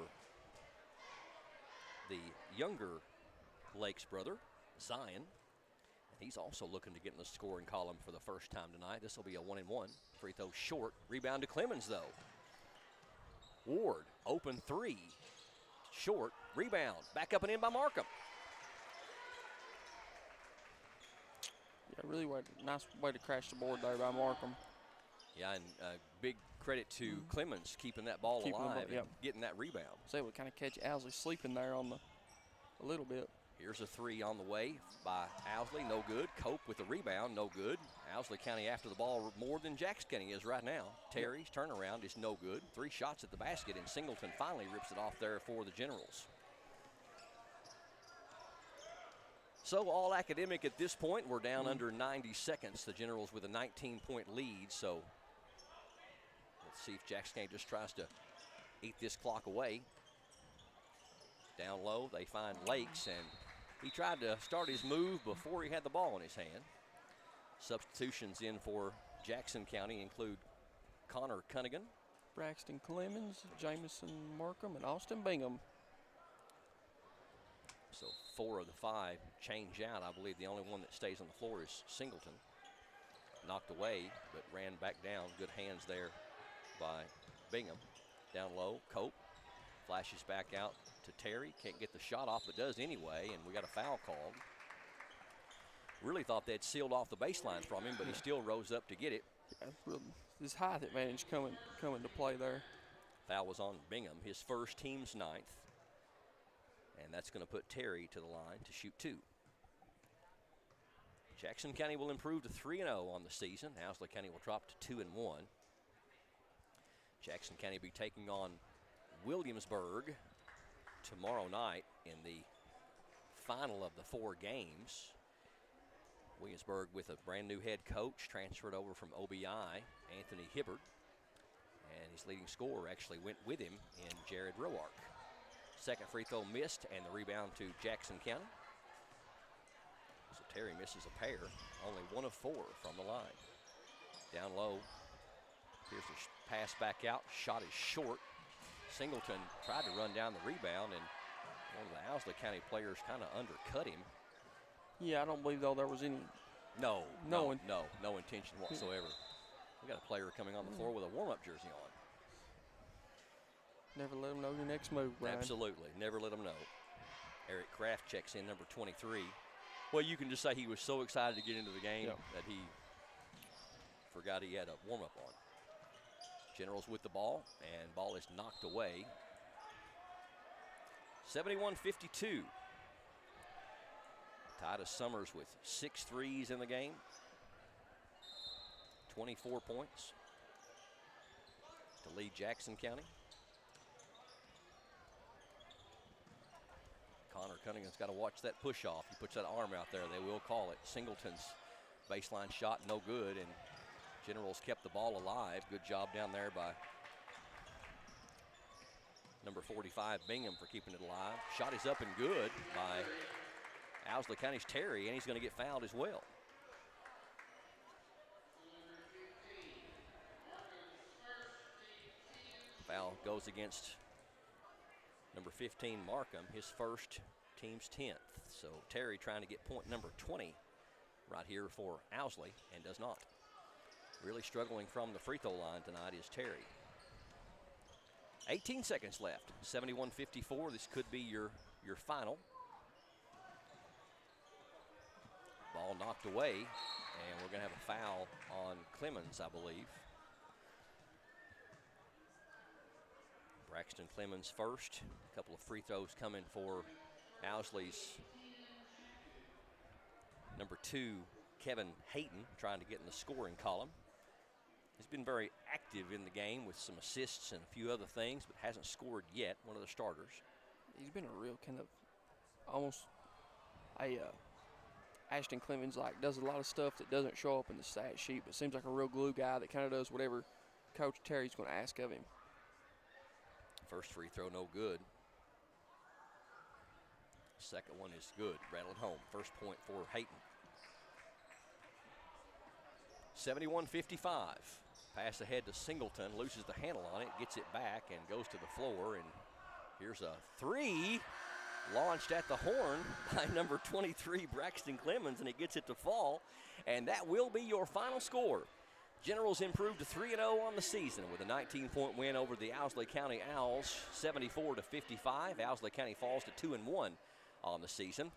the younger Lakes brother, Zion. And he's also looking to get in the scoring column for the first time tonight. This will be a 1-and-1. Free throw short. Rebound to Clemens, though. Ward, open three. Short. Rebound. Back up and in by Markham. Yeah, really nice way to crash the board there by Markham. Yeah, and big credit to Clemens keeping that ball alive and getting that rebound. So we kind of catch Owsley sleeping there on a little bit. Here's a three on the way by Owsley, no good. Cope with the rebound, no good. Owsley County after the ball more than Jackson County is right now. Terry's turnaround is no good. 3 shots at the basket, and Singleton finally rips it off there for the Generals. So all academic at this point. We're down under 90 seconds. The Generals with a 19-point lead. So let's see if Jackson County just tries to eat this clock away. Down low, they find Lakes, and he tried to start his move before he had the ball in his hand. Substitutions in for Jackson County include Connor Cunningham, Braxton Clemens, Jamison Markham, and Austin Bingham. So 4 of the 5 change out. I believe the only one that stays on the floor is Singleton. Knocked away, but ran back down. Good hands there by Bingham. Down low, Cope flashes back out to Terry. Can't get the shot off, but does anyway, and we got a foul called. Really thought they'd sealed off the baseline from him, but he still rose up to get it. Yeah, this height advantage coming to play there. Foul was on Bingham, his first, team's 9th. And that's going to put Terry to the line to shoot 2. Jackson County will improve to 3-0 on the season. Owsley County will drop to 2-1. Jackson County will be taking on Williamsburg tomorrow night in the final of the 4 games. Williamsburg with a brand new head coach, transferred over from OBI, Anthony Hibbard. And his leading scorer actually went with him in Jared Roark. Second free throw missed, and the rebound to Jackson County. So Terry misses a pair, only 1 of 4 from the line. Down low, here's the pass back out, shot is short. Singleton tried to run down the rebound, and one of the Owsley County players kind of undercut him. Yeah, I don't believe, though, there was any. No intention whatsoever. We got a player coming on the floor with a warm-up jersey on. Never let them know your next move, Brian. Absolutely, never let them know. Eric Kraft checks in, number 23. Well, you can just say he was so excited to get into the game that he forgot he had a warm-up on. Generals with the ball, and ball is knocked away. 71-52. Titus Summers with 6 threes in the game. 24 points to lead Jackson County. Connor Cunningham's got to watch that push off. He puts that arm out there, they will call it. Singleton's baseline shot, no good, and Generals kept the ball alive. Good job down there by number 45, Bingham, for keeping it alive. Shot is up and good by Owsley County's Terry, and he's going to get fouled as well. Foul goes against number 15, Markham, his first, team's 10th. So Terry trying to get point number 20 right here for Owsley, and does not. Really struggling from the free throw line tonight is Terry. 18 seconds left, 71-54. This could be your final. Ball knocked away, and we're going to have a foul on Clemens, I believe. Braxton Clemens first. A couple of free throws coming for Owsley's number 2, Kevin Hayton, trying to get in the scoring column. He's been very active in the game with some assists and a few other things, but hasn't scored yet, one of the starters. He's been a real kind of almost Ashton Clemens, like, does a lot of stuff that doesn't show up in the stat sheet, but seems like a real glue guy that kind of does whatever Coach Terry's going to ask of him. First free throw, no good. Second one is good, rattled home. First point for Hayton. 71-55. Pass ahead to Singleton, loses the handle on it, gets it back, and goes to the floor. And here's a three launched at the horn by number 23, Braxton Clemens, and it gets it to fall. And that will be your final score. Generals improved to 3-0 on the season with a 19-point win over the Owsley County Owls, 74-55. Owsley County falls to 2-1 on the season.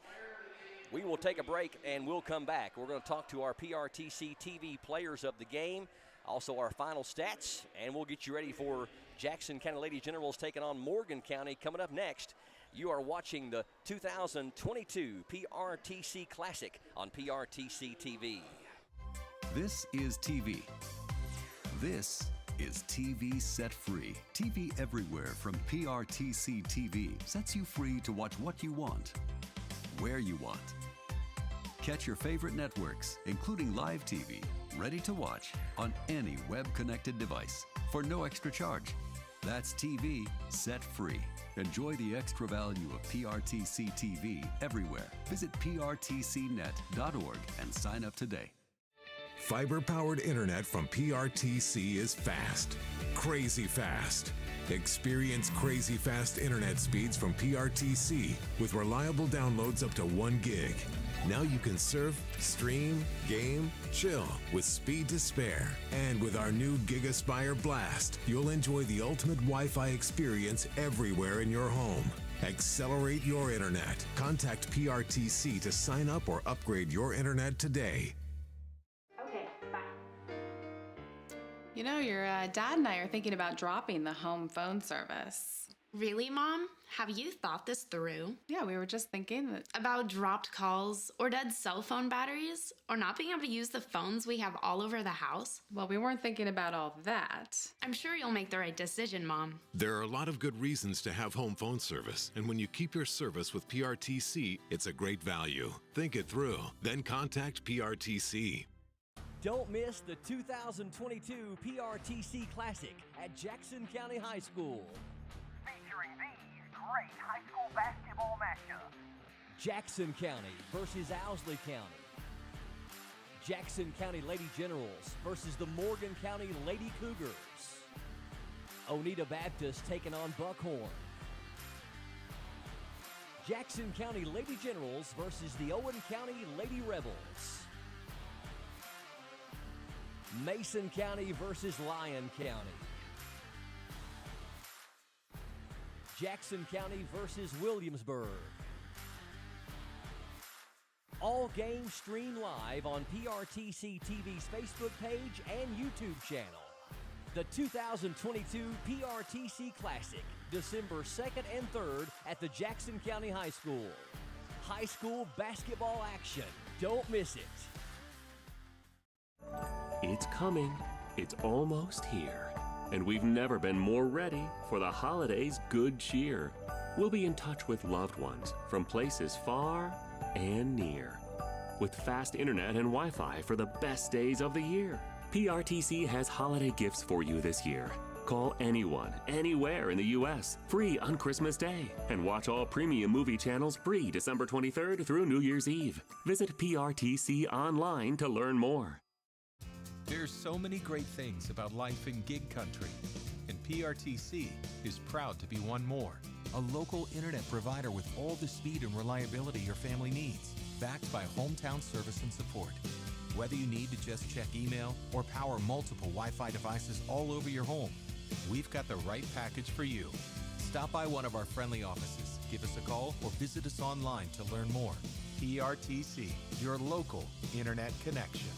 We will take a break and we'll come back. We're going to talk to our PRTC TV players of the game, also our final stats, and we'll get you ready for Jackson County Lady Generals taking on Morgan County coming up next. You are watching the 2022 PRTC Classic on PRTC TV. This is TV. This is TV Set Free. TV everywhere from PRTC TV sets you free to watch what you want, where you want. Catch your favorite networks, including live TV, ready to watch on any web-connected device for no extra charge. That's TV Set Free. Enjoy the extra value of PRTC TV everywhere. Visit prtcnet.org and sign up today. Fiber-powered internet from PRTC is fast, crazy fast. Experience crazy fast internet speeds from PRTC with reliable downloads up to 1 gig. Now you can surf, stream, game, chill with speed to spare. And with our new GigaSpire Blast, you'll enjoy the ultimate Wi-Fi experience everywhere in your home. Accelerate your internet. Contact PRTC to sign up or upgrade your internet today. You know, your dad and I are thinking about dropping the home phone service. Really, Mom? Have you thought this through? Yeah, we were just thinking that. About dropped calls, or dead cell phone batteries, or not being able to use the phones we have all over the house? Well, we weren't thinking about all that. I'm sure you'll make the right decision, Mom. There are a lot of good reasons to have home phone service, and when you keep your service with PRTC, it's a great value. Think it through, then contact PRTC. Don't miss the 2022 PRTC Classic at Jackson County High School. Featuring these great high school basketball matchups. Jackson County versus Owsley County. Jackson County Lady Generals versus the Morgan County Lady Cougars. Oneida Baptist taking on Buckhorn. Jackson County Lady Generals versus the Owen County Lady Rebels. Mason County versus Lyon County. Jackson County versus Williamsburg. All games streamed live on PRTC TV's Facebook page and YouTube channel. The 2022 PRTC Classic, December 2nd and 3rd at the Jackson County High School. High school basketball action. Don't miss it. It's coming. It's almost here. And we've never been more ready for the holidays' good cheer. We'll be in touch with loved ones from places far and near, with fast internet and Wi-Fi for the best days of the year. PRTC has holiday gifts for you this year. Call anyone, anywhere in the U.S., free on Christmas Day. And watch all premium movie channels free December 23rd through New Year's Eve. Visit PRTC online to learn more. There's so many great things about life in gig country, and PRTC is proud to be one more. A local internet provider with all the speed and reliability your family needs, backed by hometown service and support. Whether you need to just check email or power multiple Wi-Fi devices all over your home, we've got the right package for you. Stop by one of our friendly offices, give us a call, or visit us online to learn more. PRTC, your local internet connection.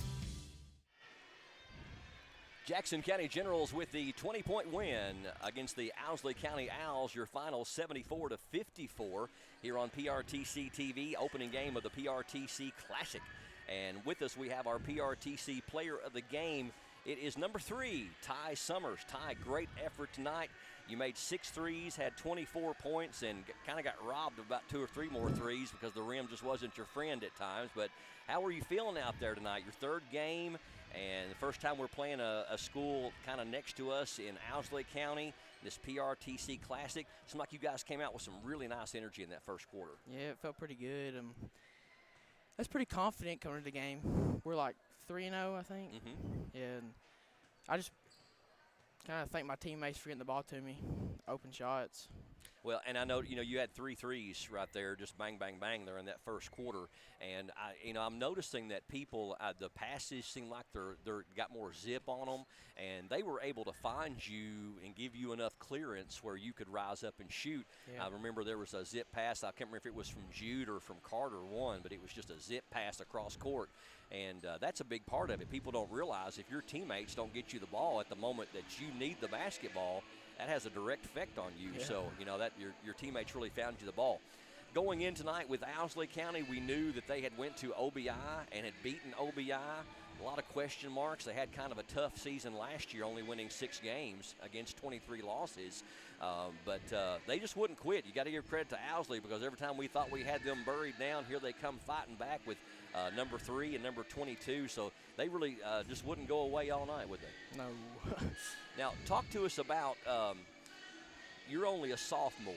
Jackson County Generals with the 20-point win against the Owsley County Owls, your final 74-54 here on PRTC TV, opening game of the PRTC Classic. And with us we have our PRTC player of the game. It is number 3, Ty Summers. Ty, great effort tonight. You made 6 threes, had 24 points, and kind of got robbed of about 2 or 3 more threes because the rim just wasn't your friend at times. But how are you feeling out there tonight? Your 3rd game, and the first time we're playing a school kind of next to us in Owsley County, this PRTC Classic. Seemed like you guys came out with some really nice energy in that first quarter. Yeah, it felt pretty good. I was pretty confident coming to the game. We're like 3-0, I think. Mm-hmm. Yeah, and Kind of think my teammates forgetting the ball to me, open shots. Well, and I know, you had 3 threes right there, just bang, bang, bang there in that first quarter. And, I'm noticing that people, the passes seem like they're got more zip on them, and they were able to find you and give you enough clearance where you could rise up and shoot. Yeah. I remember there was a zip pass. I can't remember if it was from Jude or from Carter one, but it was just a zip pass across court. And that's a big part of it. People don't realize if your teammates don't get you the ball at the moment that you need the basketball, that has a direct effect on you. Yeah. So, that your teammates really found you the ball. Going in tonight with Owsley County, we knew that they had went to OBI and had beaten OBI. A lot of question marks. They had kind of a tough season last year, only winning 6 games against 23 losses. But they just wouldn't quit. You got to give credit to Owsley because every time we thought we had them buried down, here they come fighting back with number 3 and number 22. So they really just wouldn't go away all night, would they? No. Now, talk to us about you're only a sophomore,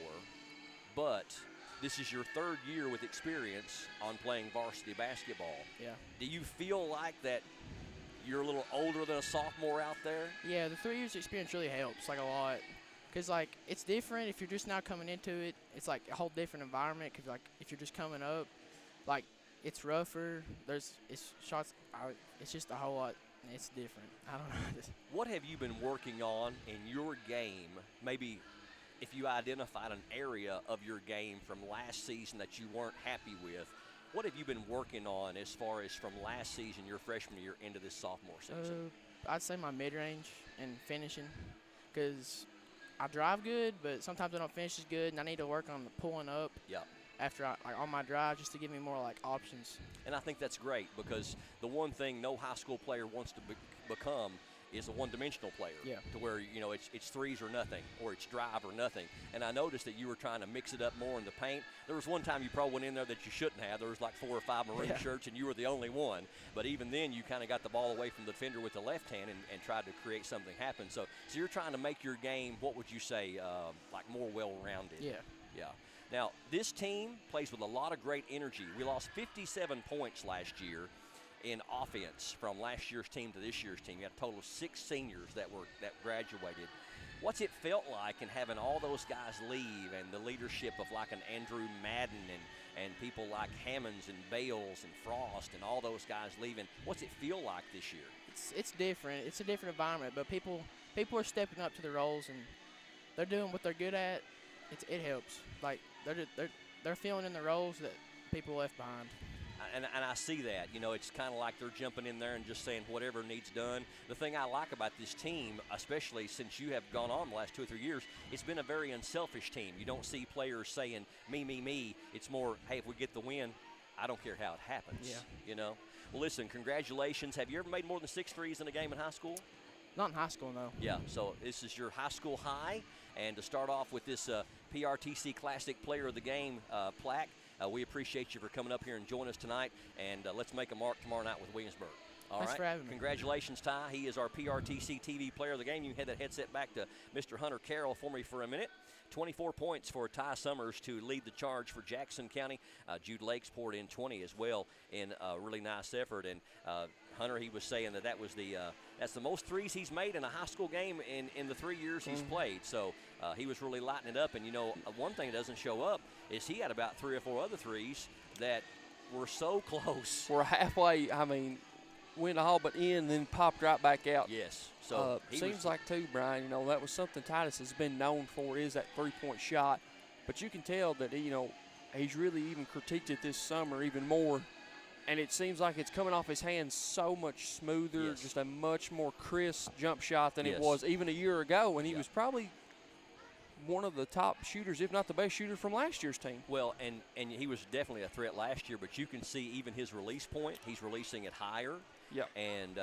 but this is your 3rd year with experience on playing varsity basketball. Yeah. Do you feel like that you're a little older than a sophomore out there? Yeah, the 3 years experience really helps, like, a lot. Because, like, it's different if you're just now coming into it. It's, like, a whole different environment because, like, if you're just coming up, like, it's rougher. It's shots. It's just a whole lot. It's different. I don't know. What have you been working on in your game, maybe if you identified an area of your game from last season that you weren't happy with? What have you been working on as far as from last season, your freshman year, into this sophomore season? I'd say my mid-range and finishing because I drive good, but sometimes I don't finish as good, and I need to work on the pulling up. Yeah. After on my drive, just to give me more like options. And I think that's great because the one thing no high school player wants to become is a one-dimensional player. Yeah. To where it's threes or nothing, or it's drive or nothing. And I noticed that you were trying to mix it up more in the paint. There was one time you probably went in there that you shouldn't have. There was like 4 or 5 maroon shirts, and you were the only one. But even then, you kind of got the ball away from the defender with the left hand and tried to create something happen. So you're trying to make your game, what would you say, like more well-rounded? Yeah. Yeah. Now, this team plays with a lot of great energy. We lost 57 points last year in offense from last year's team to this year's team. You had a total of 6 seniors that graduated. What's it felt like in having all those guys leave and the leadership of like an Andrew Madden and people like Hammonds and Bales and Frost and all those guys leaving? What's it feel like this year? It's different. It's a different environment, but people are stepping up to the roles and they're doing what they're good at. It helps. Like they're filling in the roles that people left behind. And I see that. It's kind of like they're jumping in there and just saying whatever needs done. The thing I like about this team, especially since you have gone on the last 2 or 3 years, it's been a very unselfish team. You don't see players saying, me, me, me. It's more, hey, if we get the win, I don't care how it happens. Yeah. Well, listen, congratulations. Have you ever made more than 6 threes in a game in high school? Not in high school, no. Yeah, so this is your high school high. And to start off with this PRTC Classic Player of the Game plaque, we appreciate you for coming up here and joining us tonight. And let's make a mark tomorrow night with Williamsburg. All Thanks right. for having me. Congratulations, Ty. He is our PRTC TV Player of the Game. You can head that headset back to Mr. Hunter Carroll for me for a minute. 24 points for Ty Summers to lead the charge for Jackson County. Jude Lakes poured in 20 as well in a really nice effort. And Hunter, he was saying that was that's the most threes he's made in a high school game in the 3 years he's played. So he was really lighting it up. And, one thing that doesn't show up is he had about 3 or 4 other threes that were so close. We're halfway, went all but in, then popped right back out. Yes. So seems like too, Brian, that was something Titus has been known for, is that three-point shot. But you can tell that, he's really even critiqued it this summer even more. And it seems like it's coming off his hands so much smoother, just a much more crisp jump shot than it was even a year ago. And he was probably one of the top shooters, if not the best shooter from last year's team. Well, and he was definitely a threat last year, but you can see even his release point, he's releasing it higher. Yep. And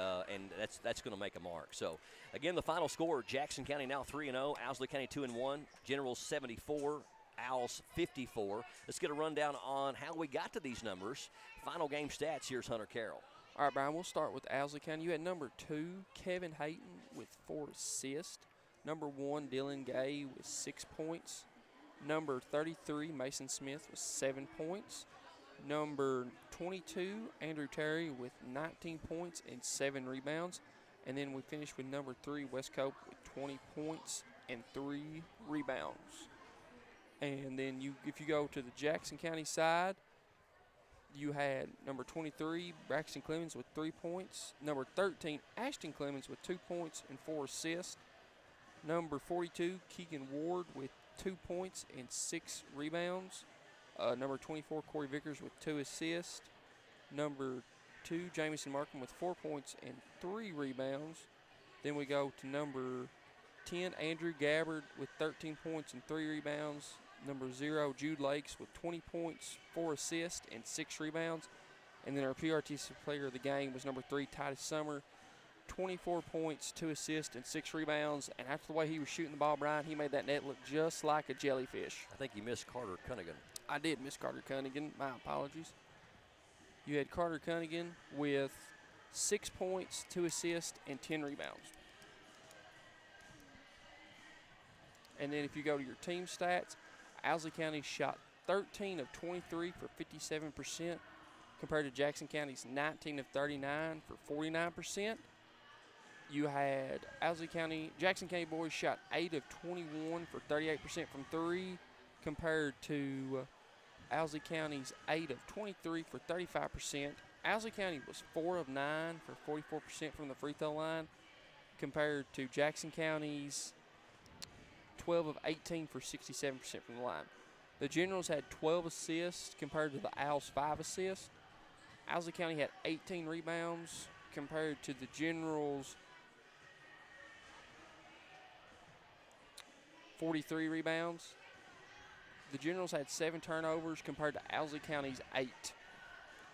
that's going to make a mark. So, again, the final score, Jackson County now 3-0, Owsley County 2-1, Generals 74, Owls 54. Let's get a rundown on how we got to these numbers. Final game stats, here's Hunter Carroll. All right, Brian, we'll start with Owsley County. You had number 2, Kevin Hayton, with 4 assists. Number 1, Dylan Gay with 6 points. Number 33, Mason Smith with 7 points. Number 22, Andrew Terry with 19 points and 7 rebounds. And then we finished with number 3, West Cope, with 20 points and 3 rebounds. And then if you go to the Jackson County side, you had number 23, Braxton Clemens, with 3 points. Number 13, Ashton Clemens, with 2 points and 4 assists. Number 42, Keegan Ward, with 2 points and 6 rebounds. Number 24, Corey Vickers, with 2 assists. Number 2, Jamison Markham, with 4 points and 3 rebounds. Then we go to number 10, Andrew Gabbard, with 13 points and 3 rebounds. Number 0, Jude Lakes, with 20 points, 4 assists, and 6 rebounds. And then our PRTC player of the game was number 3, Titus Summer, 24 points, 2 assists, and 6 rebounds. And after the way he was shooting the ball, Brian, he made that net look just like a jellyfish. I think you missed Carter Cunningham. I did miss Carter Cunningham. My apologies. You had Carter Cunningham with 6 points, 2 assists, and 10 rebounds. And then if you go to your team stats, Owsley County shot 13 of 23 for 57%, compared to Jackson County's 19 of 39 for 49%. You had Jackson County boys shot 8 of 21 for 38% from 3, compared to Owsley County's 8 of 23 for 35%. Owsley County was 4 of 9 for 44% from the free throw line, compared to Jackson County's 12 of 18 for 67% from the line. The Generals had 12 assists compared to the Owls' 5 assists. Owsley County had 18 rebounds compared to the Generals' 43 rebounds. The Generals had 7 turnovers compared to Owsley County's 8.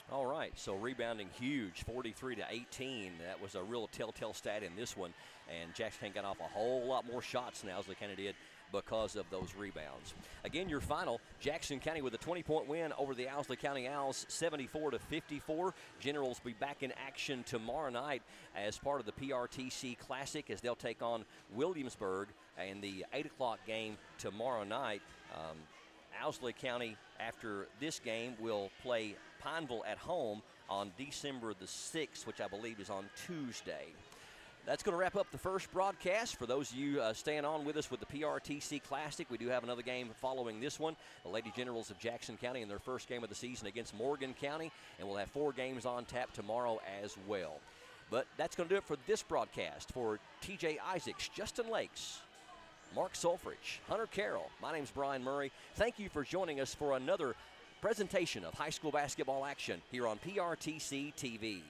All right, so rebounding huge, 43 to 18. That was a real telltale stat in this one. And Jackson County got off a whole lot more shots than Owsley County did because of those rebounds. Again, your final, Jackson County with a 20-point win over the Owsley County Owls, 74 to 54. Generals will be back in action tomorrow night as part of the PRTC Classic as they'll take on Williamsburg in the 8 o'clock game tomorrow night. Owsley County, after this game, will play Pineville at home on December the 6th, which I believe is on Tuesday. That's going to wrap up the first broadcast. For those of you staying on with us with the PRTC Classic, we do have another game following this one. The Lady Generals of Jackson County in their first game of the season against Morgan County, and we'll have 4 games on tap tomorrow as well. But that's going to do it for this broadcast. For TJ Isaacs, Justin Lakes, Mark Solfridge, Hunter Carroll, my name's Brian Murray. Thank you for joining us for another presentation of high school basketball action here on PRTC TV.